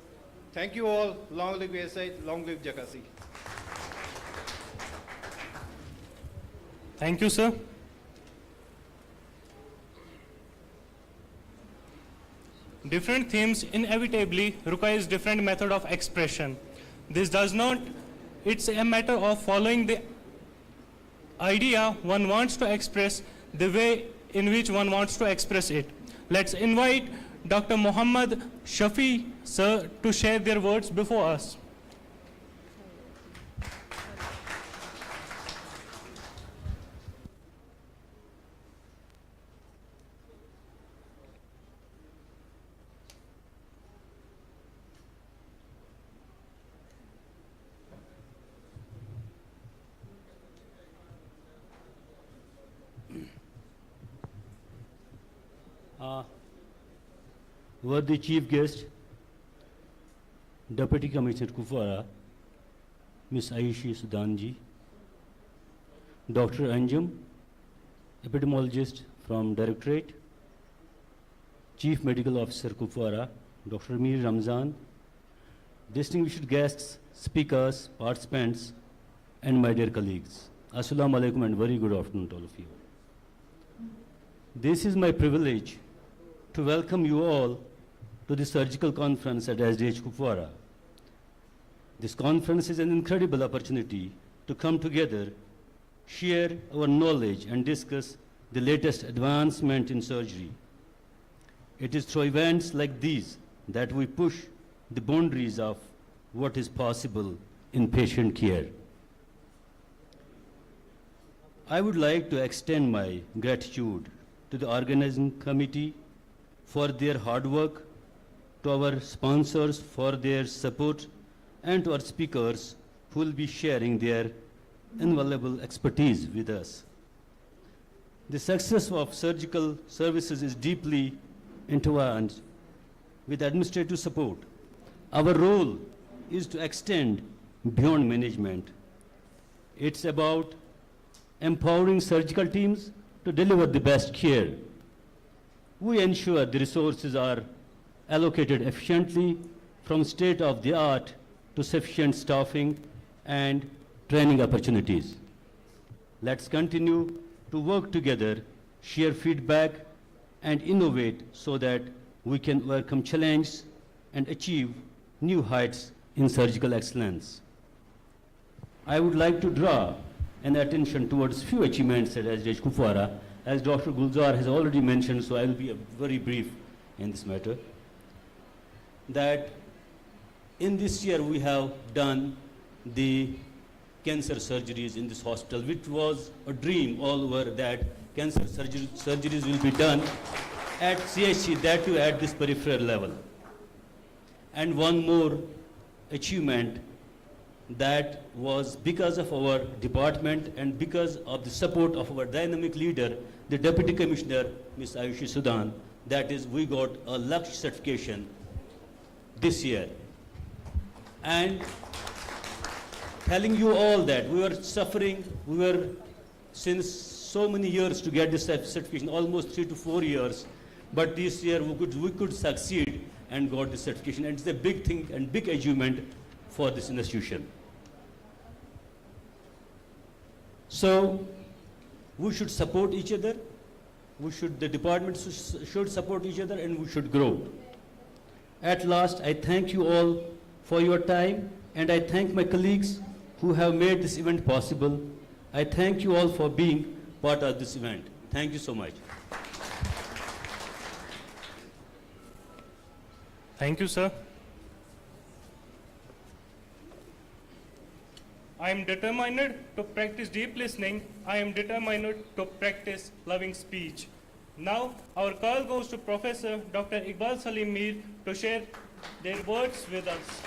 thank you all. Long live ASI, long live Jakasi. Thank you, sir. Different themes inevitably requires different method of expression. This does not, it's a matter of following the idea one wants to express, the way in which one wants to express it. Let's invite Dr. Muhammad Shafi, sir, to share their words before us. Worthy Chief Guest, Deputy Commissioner Kupwara, Ms. Aishi Sudanji, Dr. Anjum, Epidemiologist from Directorate, Chief Medical Officer Kupwara, Dr. Mir Ramzan, distinguished guests, speakers, participants, and my dear colleagues. Assalamu alaikum and very good afternoon to all of you. This is my privilege to welcome you all to the surgical conference at SDHK Kupwara. This conference is an incredible opportunity to come together, share our knowledge, and discuss the latest advancement in surgery. It is through events like these that we push the boundaries of what is possible in patient care. I would like to extend my gratitude to the organizing committee for their hard work, to our sponsors for their support, and to our speakers who will be sharing their invaluable expertise with us. The success of surgical services is deeply intertwined with administrative support. Our role is to extend beyond management. It's about empowering surgical teams to deliver the best care. We ensure the resources are allocated efficiently from state-of-the-art to sufficient staffing and training opportunities. Let's continue to work together, share feedback, and innovate so that we can overcome challenges and achieve new heights in surgical excellence. I would like to draw an attention towards few achievements at SDHK Kupwara as Dr. Gulzar has already mentioned, so I will be very brief in this matter, that in this year we have done the cancer surgeries in this hospital, which was a dream all over, that cancer surgeries will be done at CHC, that too at this peripheral level. And one more achievement, that was because of our department and because of the support of our dynamic leader, the Deputy Commissioner, Ms. Ayushi Sudan, that is, we got a Laksh certification this year. And telling you all that we were suffering, we were since so many years to get this certification, almost 3 to 4 years, but this year we could succeed and got this certification, and it's a big thing and big achievement for this institution. So we should support each other, the departments should support each other, and we should grow. At last, I thank you all for your time, and I thank my colleagues who have made this event possible. I thank you all for being part of this event. Thank you so much. Thank you, sir. I am determined to practice deep listening. I am determined to practice loving speech. Now, our call goes to Professor Dr. Iqbal Salim Mir to share their words with us.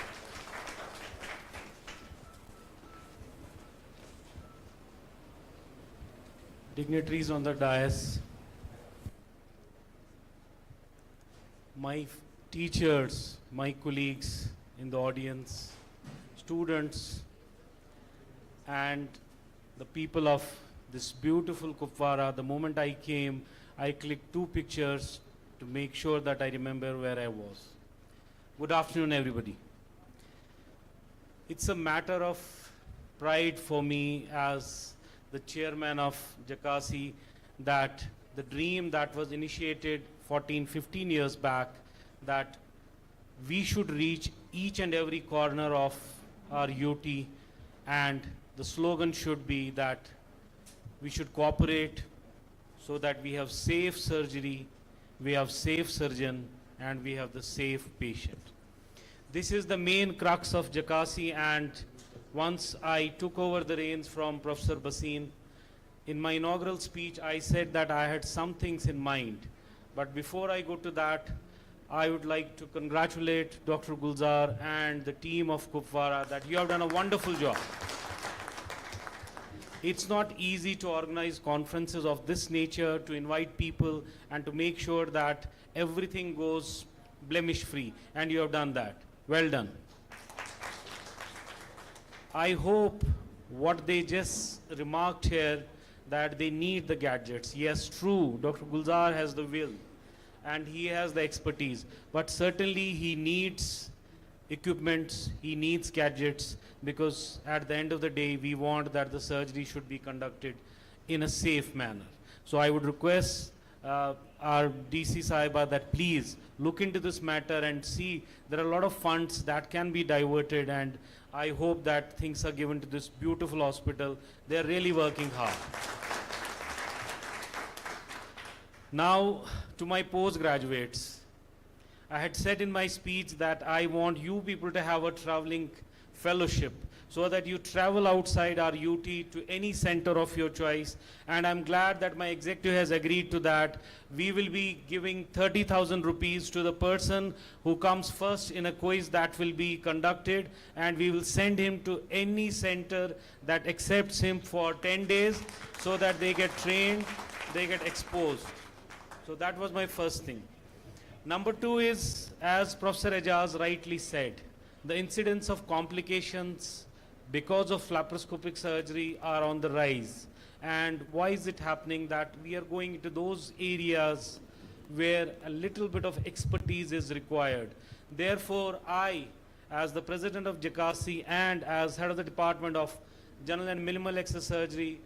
Dignitaries on the dais, my teachers, my colleagues in the audience, students, and the people of this beautiful Kupwara. The moment I came, I clicked 2 pictures to make sure that I remember where I was. Good afternoon, everybody. It's a matter of pride for me as the chairman of Jakasi that the dream that was initiated 14, 15 years back, that we should reach each and every corner of our UT, and the slogan should be that we should cooperate so that we have safe surgery, we have safe surgeon, and we have the safe patient. This is the main crux of Jakasi, and once I took over the reins from Professor Basin, in my inaugural speech I said that I had some things in mind. But before I go to that, I would like to congratulate Dr. Gulzar and the team of Kupwara that you have done a wonderful job. It's not easy to organize conferences of this nature, to invite people and to make sure that everything goes blemish-free, and you have done that. Well done. I hope what they just remarked here, that they need the gadgets. Yes, true, Dr. Gulzar has the will and he has the expertise, but certainly he needs equipments, he needs gadgets, because at the end of the day, we want that the surgery should be conducted in a safe manner. So I would request our DC Sahiba that please look into this matter and see there are a lot of funds that can be diverted, and I hope that things are given to this beautiful hospital. They're really working hard. Now, to my postgraduates, I had said in my speech that I want you people to have a traveling fellowship so that you travel outside our UT to any center of your choice. And I'm glad that my executive has agreed to that. We will be giving 30,000 rupees to the person who comes first in a quiz that will be conducted, and we will send him to any center that accepts him for 10 days so that they get trained, they get exposed. So that was my first thing. Number 2 is, as Professor Ejaz rightly said, the incidence of complications because of laparoscopic surgery are on the rise. And why is it happening? That we are going into those areas where a little bit of expertise is required. Therefore, I, as the president of Jakasi and as head of the Department of General and Minimal Access Surgery,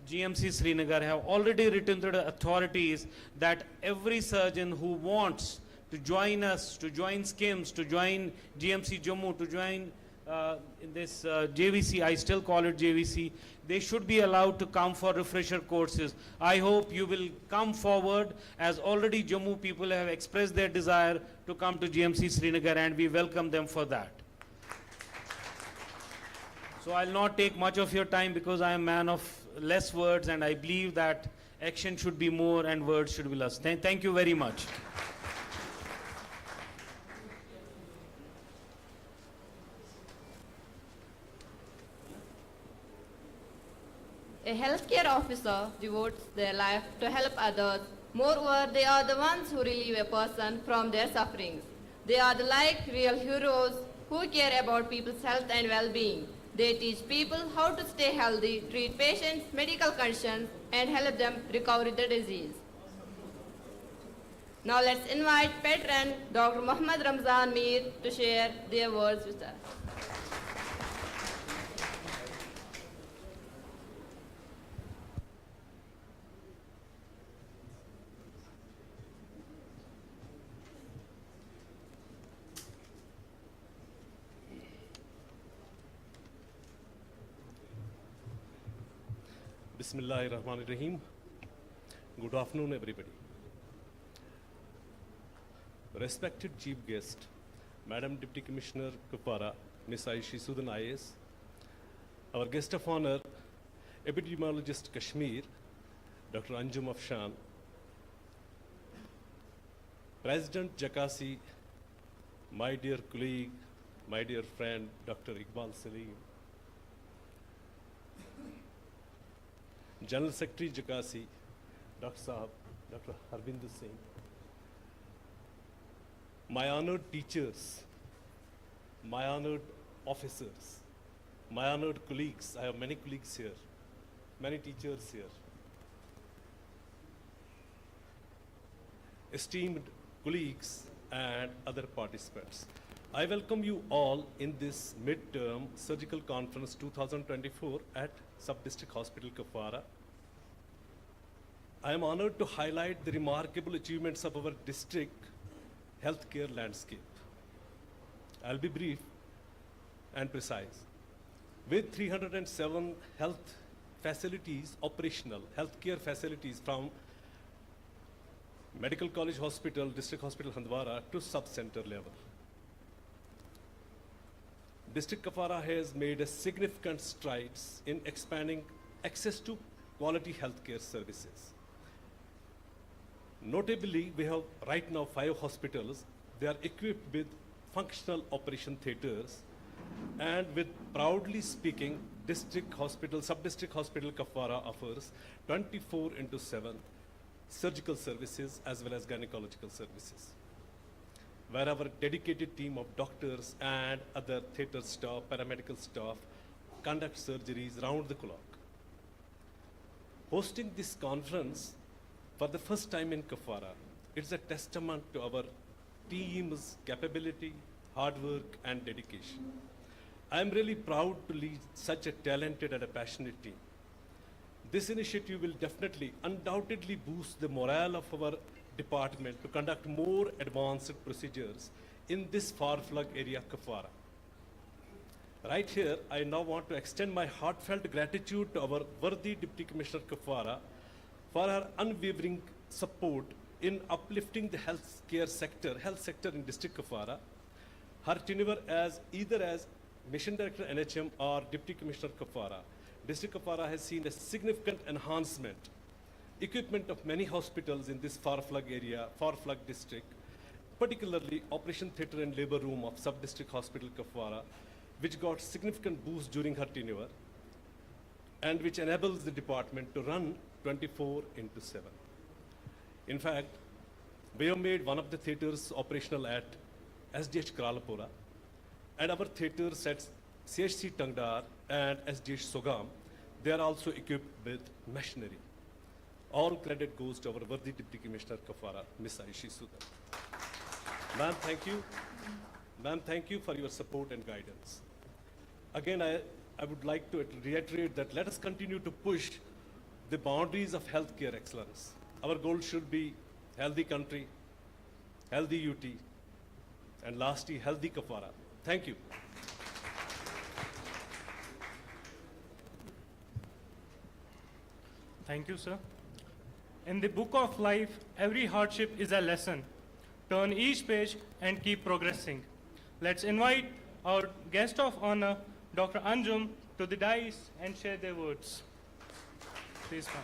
GMC Srinagar, have already written to the authorities that every surgeon who wants to join us, to join SKIMS, to join GMC Jammu, to join in this JVC, I still call it JVC, they should be allowed to come for refresher courses. I hope you will come forward, as already Jammu people have expressed their desire to come to GMC Srinagar, and we welcome them for that. So I'll not take much of your time because I am a man of less words, and I believe that action should be more and words should be less. Thank you very much. A healthcare officer devotes their life to help others. Moreover, they are the ones who relieve a person from their sufferings. They are the like real heroes who care about people's health and well-being. They teach people how to stay healthy, treat patients' medical conditions, and help them recover the disease. Now let's invite patron Dr. Muhammad Ramzan Mir to share their words with us. Bismillahirrahmanirrahim. Good afternoon, everybody. Respected Chief Guest, Madam Deputy Commissioner Kupwara, Ms. Aishi Sudan IAS, our guest of honor, Epidemiologist Kashmir, Dr. Anjum Afshan, President Jakasi, my dear colleague, my dear friend, Dr. Iqbal Salim, General Secretary Jakasi, Dr. Sahab, Dr. Harbinder Singh, my honored teachers, my honored officers, my honored colleagues. I have many colleagues here, many teachers here. Esteemed colleagues and other participants, I welcome you all in this midterm surgical conference 2024 at Sub-District Hospital Kupwara. I am honored to highlight the remarkable achievements of our district healthcare landscape. I'll be brief and precise. With 307 health facilities, operational healthcare facilities from Medical College Hospital, District Hospital Handwara to sub-center level, District Kupwara has made a significant strides in expanding access to quality healthcare services. Notably, we have right now 5 hospitals. They are equipped with functional operation theaters, and with proudly speaking, District Hospital, Sub-District Hospital Kupwara offers 24/7 surgical services as well as gynecological services, where our dedicated team of doctors and other theater staff, paramedical staff conduct surgeries round the clock. Hosting this conference for the first time in Kupwara, it's a testament to our team's capability, hard work, and dedication. I am really proud to lead such a talented and a passionate team. This initiative will definitely, undoubtedly boost the morale of our department to conduct more advanced procedures in this far-flung area, Kupwara. Right here, I now want to extend my heartfelt gratitude to our worthy Deputy Commissioner Kupwara for her unwavering support in uplifting the health sector in District Kupwara. Her tenure as either as Mission Director NHM or Deputy Commissioner Kupwara, District Kupwara has seen a significant enhancement, equipment of many hospitals in this far-flung area, far-flung district, particularly Operation Theatre and Labor Room of Sub-District Hospital Kupwara, which got significant boost during her tenure, and which enables the department to run 24/7. In fact, we have made one of the theatres operational at SDH Kralapura, and our theatres at CHC Tangdar and SDH Sogam, they are also equipped with machinery. All credit goes to our worthy Deputy Commissioner Kupwara, Ms. Aishi Sudan. Ma'am, thank you. Ma'am, thank you for your support and guidance. Again, I would like to reiterate that let us continue to push the boundaries of healthcare excellence. Our goal should be healthy country, healthy UT, and lastly, healthy Kupwara. Thank you. Thank you, sir. In the book of life, every hardship is a lesson. Turn each page and keep progressing. Let's invite our guest of honor, Dr. Anjum, to the dais and share their words. Please come.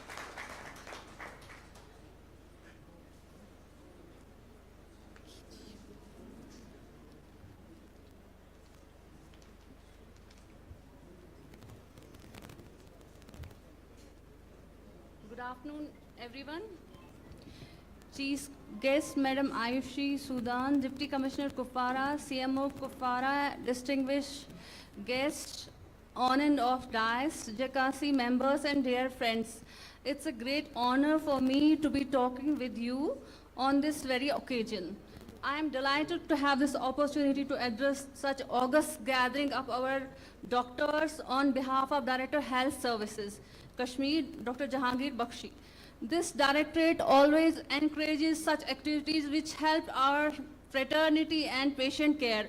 Good afternoon, everyone. Chief guest, Madam Ayushi Sudan, Deputy Commissioner Kupwara, CMO Kupwara, distinguished guests on and off dais, JKC members and dear friends. It's a great honor for me to be talking with you on this very occasion. I am delighted to have this opportunity to address such august gathering of our doctors on behalf of Director Health Services, Kashmir, Dr. Jahangir Bakshi. This directorate always encourages such activities which help our fraternity and patient care.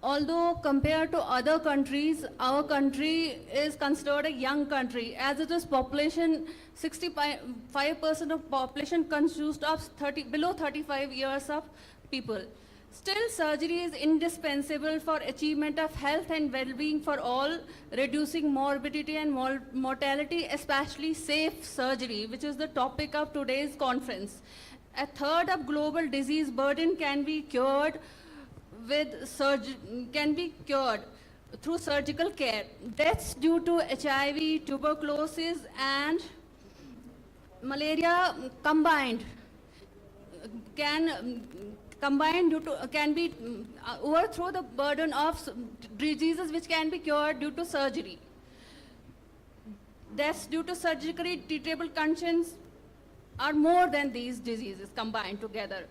Although compared to other countries, our country is considered a young country, as it is population, 65% of population consists of below 35 years of people. Still, surgery is indispensable for achievement of health and well-being for all, reducing morbidity and mortality, especially safe surgery, which is the topic of today's conference. A third of global disease burden can be cured through surgical care. Deaths due to HIV, tuberculosis, and malaria combined can be overthrow the burden of diseases which can be cured due to surgery. Deaths due to surgically treatable conditions are more than these diseases combined together.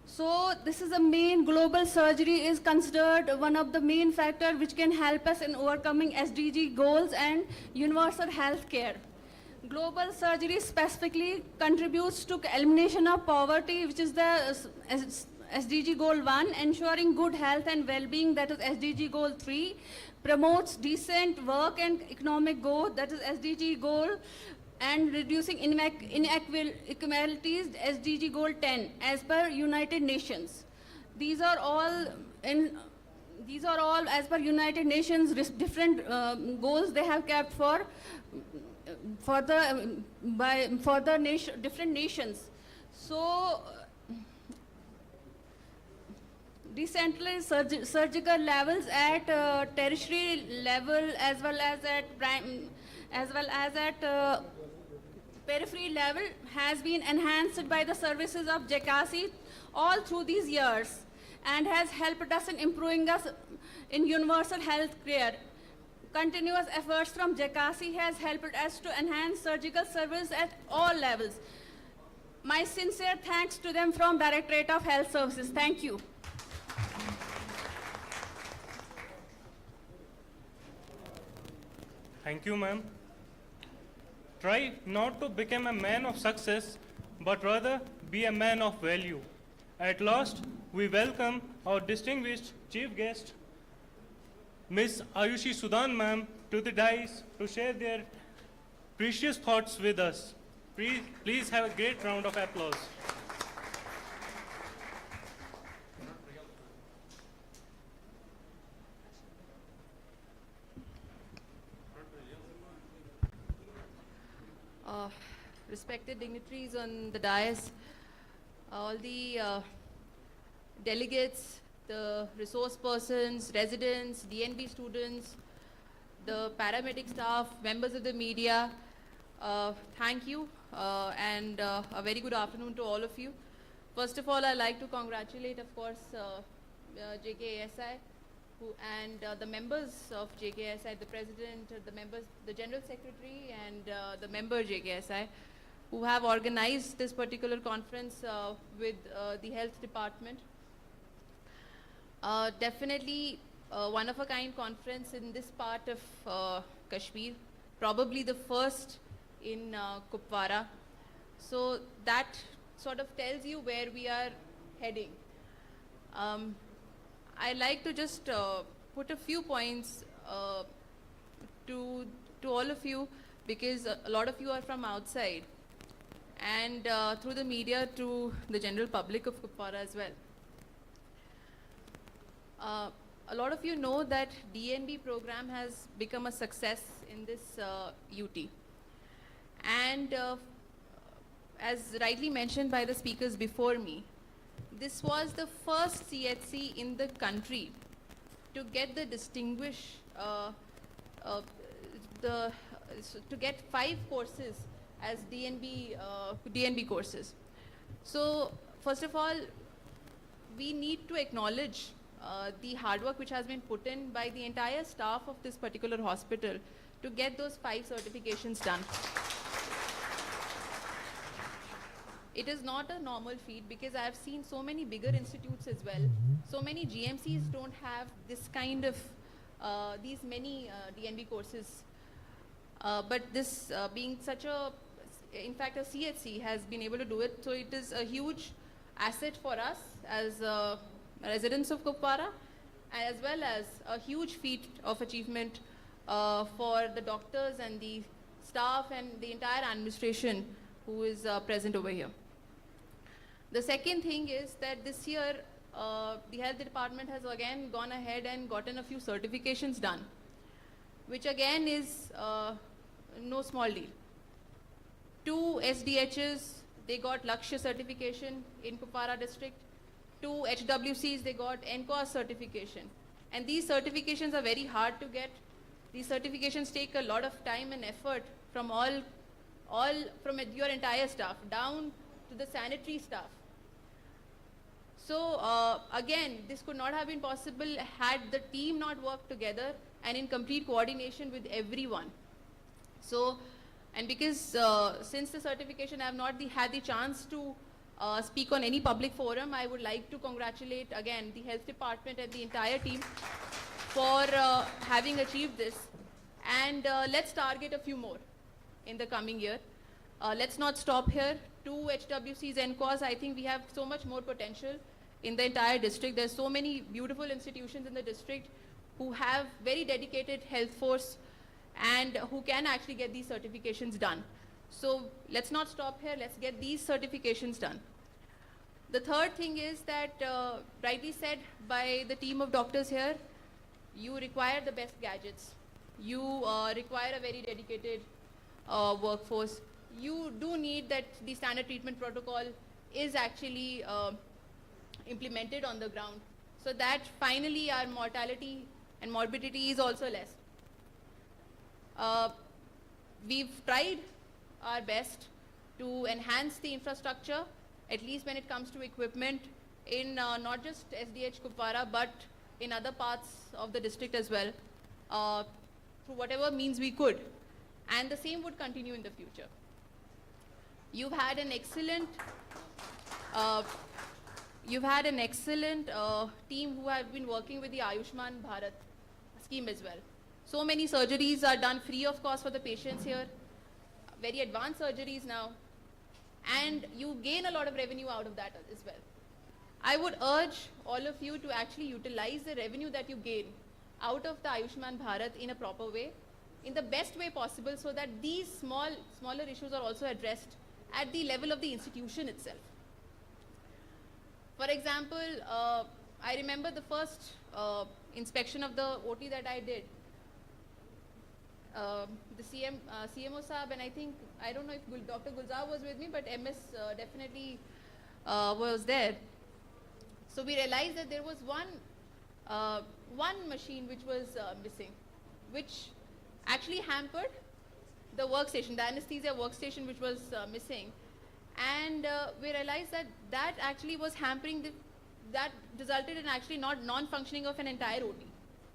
So this is a main global surgery is considered one of the main factors which can help us in overcoming SDG goals and universal health care. Global surgery specifically contributes to elimination of poverty, which is the SDG goal 1, ensuring good health and well-being, that is SDG goal 3, promotes decent work and economic growth, that is SDG goal, and reducing inequalities, SDG goal 10, as per United Nations. These are all as per United Nations different goals they have kept for different nations. So decentralized surgical levels at tertiary level as well as at periphery level has been enhanced by the services of JKC all through these years and has helped us in improving us in universal health care. Continuous efforts from JKC has helped us to enhance surgical service at all levels. My sincere thanks to them from Directorate of Health Services. Thank you. Thank you, ma'am. Try not to become a man of success, but rather be a man of value. At last, we welcome our distinguished chief guest, Ms. Ayushi Sudan, ma'am, to the dais to share their precious thoughts with us. Please have a great round of applause. Respected dignitaries on the dais, all the delegates, the resource persons, residents, DNB students, the paramedic staff, members of the media, thank you and a very good afternoon to all of you. First of all, I'd like to congratulate, of course, JKSI and the members of JKSI, the president, the members, the general secretary, and the member JKSI, who have organized this particular conference with the health department. Definitely one of a kind conference in this part of Kashmir, probably the first in Kupwara. So that sort of tells you where we are heading. I like to just put a few points to all of you because a lot of you are from outside, and through the media to the general public of Kupwara as well. A lot of you know that DNB program has become a success in this UT. And as rightly mentioned by the speakers before me, this was the first CHC in the country to get the distinguished, to get 5 courses as DNB courses. So first of all, we need to acknowledge the hard work which has been put in by the entire staff of this particular hospital to get those 5 certifications done. It is not a normal feat because I have seen so many bigger institutes as well. So many GMCs don't have this kind of, these many DNB courses. But this being such a, in fact a CHC has been able to do it. So it is a huge asset for us as residents of Kupwara, as well as a huge feat of achievement for the doctors and the staff and the entire administration who is present over here. The second thing is that this year the health department has again gone ahead and gotten a few certifications done, which again is no small deal. 2 SDHs, they got Lakshya certification in Kupwara district. 2 HWCs, they got NCOS certification. And these certifications are very hard to get. These certifications take a lot of time and effort from from your entire staff, down to the sanitary staff. So again, this could not have been possible had the team not worked together and in complete coordination with everyone. So, and because since the certification I have not had the chance to speak on any public forum, I would like to congratulate again the health department and the entire team for having achieved this. And let's target a few more in the coming year. Let's not stop here. 2 HWCs NCOS, I think we have so much more potential in the entire district. There's so many beautiful institutions in the district who have very dedicated health force and who can actually get these certifications done. So let's not stop here, let's get these certifications done. The third thing is that, rightly said by the team of doctors here, you require the best gadgets. You require a very dedicated workforce. You do need that the standard treatment protocol is actually implemented on the ground, so that finally our mortality and morbidity is also less. We've tried our best to enhance the infrastructure, at least when it comes to equipment, in not just SDH Kupwara, but in other parts of the district as well, through whatever means we could. And the same would continue in the future. You've had an excellent team who have been working with the Ayushman Bharat scheme as well. So many surgeries are done free of cost for the patients here, very advanced surgeries now, and you gain a lot of revenue out of that as well. I would urge all of you to actually utilize the revenue that you gain out of the Ayushman Bharat in a proper way, in the best way possible, so that these smaller issues are also addressed at the level of the institution itself. For example, I remember the first inspection of the OT that I did. The CMO Saab, and I don't know if Dr. Gulzar was with me, but MS definitely was there. So we realized that there was one machine which was missing, which actually hampered the workstation, the anesthesia workstation which was missing. And we realized that that actually was hampering, that resulted in actually non-functioning of an entire OT.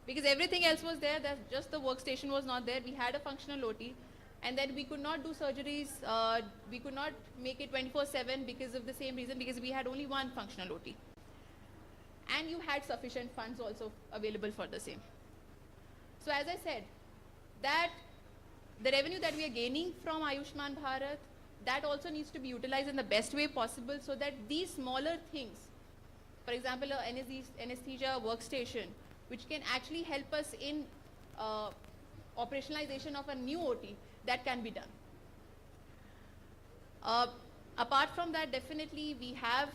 Because everything else was there, just the workstation was not there. We had a functional OT, and then we could not do surgeries, we could not make it 24/7 because of the same reason, because we had only one functional OT. And you had sufficient funds also available for the same. So as I said, that the revenue that we are gaining from Ayushman Bharat, that also needs to be utilized in the best way possible, so that these smaller things, for example, anesthesia workstation, which can actually help us in operationalization of a new OT, that can be done. Apart from that, definitely we have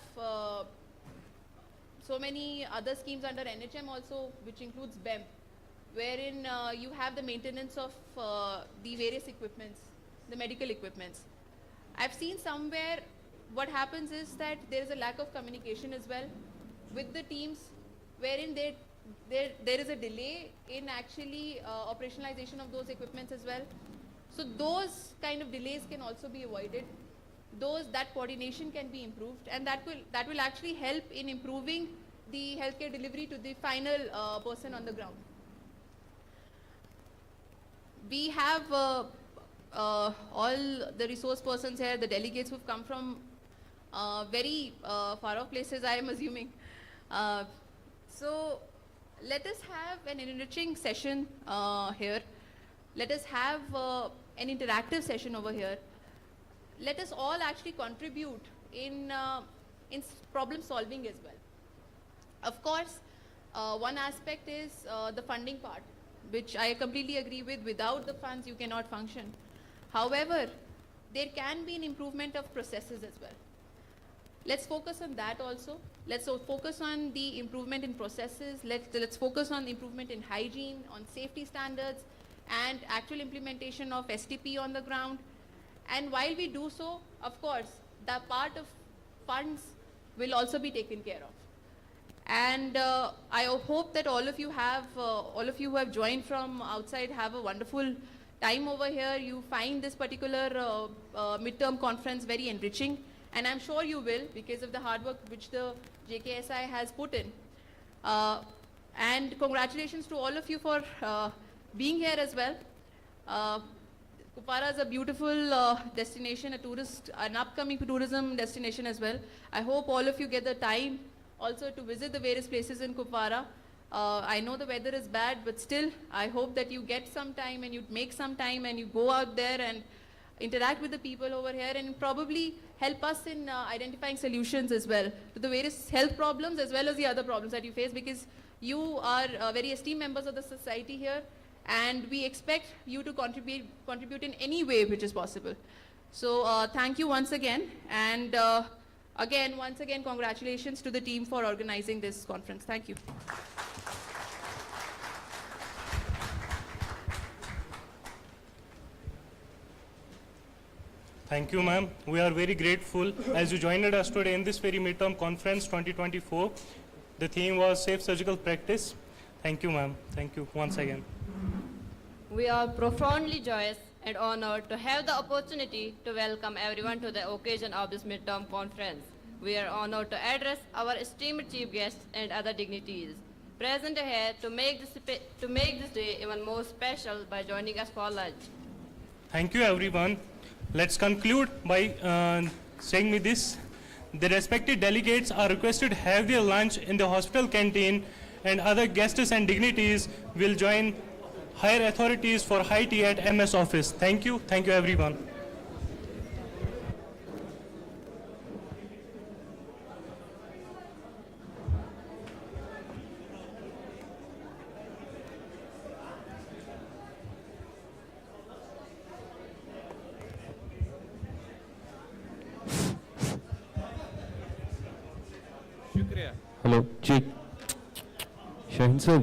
so many other schemes under NHM also, which includes BEM, wherein you have the maintenance of the various equipments, the medical equipments. I've seen somewhere what happens is that there is a lack of communication as well with the teams, wherein there is a delay in actually operationalization of those equipments as well. So those kind of delays can also be avoided. That coordination can be improved, and that will actually help in improving the healthcare delivery to the final person on the ground. We have all the resource persons here, the delegates who've come from very far off places, I am assuming. So let us have an enriching session here. Let us have an interactive session over here. Let us all actually contribute in problem solving as well. Of course, one aspect is the funding part, which I completely agree with. Without the funds, you cannot function. However, there can be an improvement of processes as well. Let's focus on that also. Let's focus on the improvement in processes. Let's focus on improvement in hygiene, on safety standards, and actual implementation of STP on the ground. And while we do so, of course, the part of funds will also be taken care of. And I hope that all of you who have joined from outside have a wonderful time over here. You find this particular midterm conference very enriching, and I'm sure you will, because of the hard work which the JKSI has put in. And congratulations to all of you for being here as well. Kupwara is a beautiful destination, an upcoming tourism destination as well. I hope all of you get the time also to visit the various places in Kupwara. I know the weather is bad, but still, I hope that you get some time and you make some time and you go out there and interact with the people over here and probably help us in identifying solutions as well to the various health problems as well as the other problems that you face, because you are very esteemed members of the society here, and we expect you to contribute in any way which is possible. So thank you once again, and once again, congratulations to the team for organizing this conference. Thank you. Thank you, ma'am. We are very grateful as you joined us today in this very midterm conference 2024. The theme was safe surgical practice. Thank you, ma'am. Thank you once again. We are profoundly joyous and honored to have the opportunity to welcome everyone to the occasion of this midterm conference. We are honored to address our esteemed chief guests and other dignitaries present here to make this day even more special by joining us for lunch. Thank you, everyone. Let's conclude by saying me this. The respected delegates are requested to have their lunch in the hospital canteen, and other guests and dignitaries will join higher authorities for high tea at MS office. Thank you. Thank you, everyone. Hello, Chief. Shahin sir.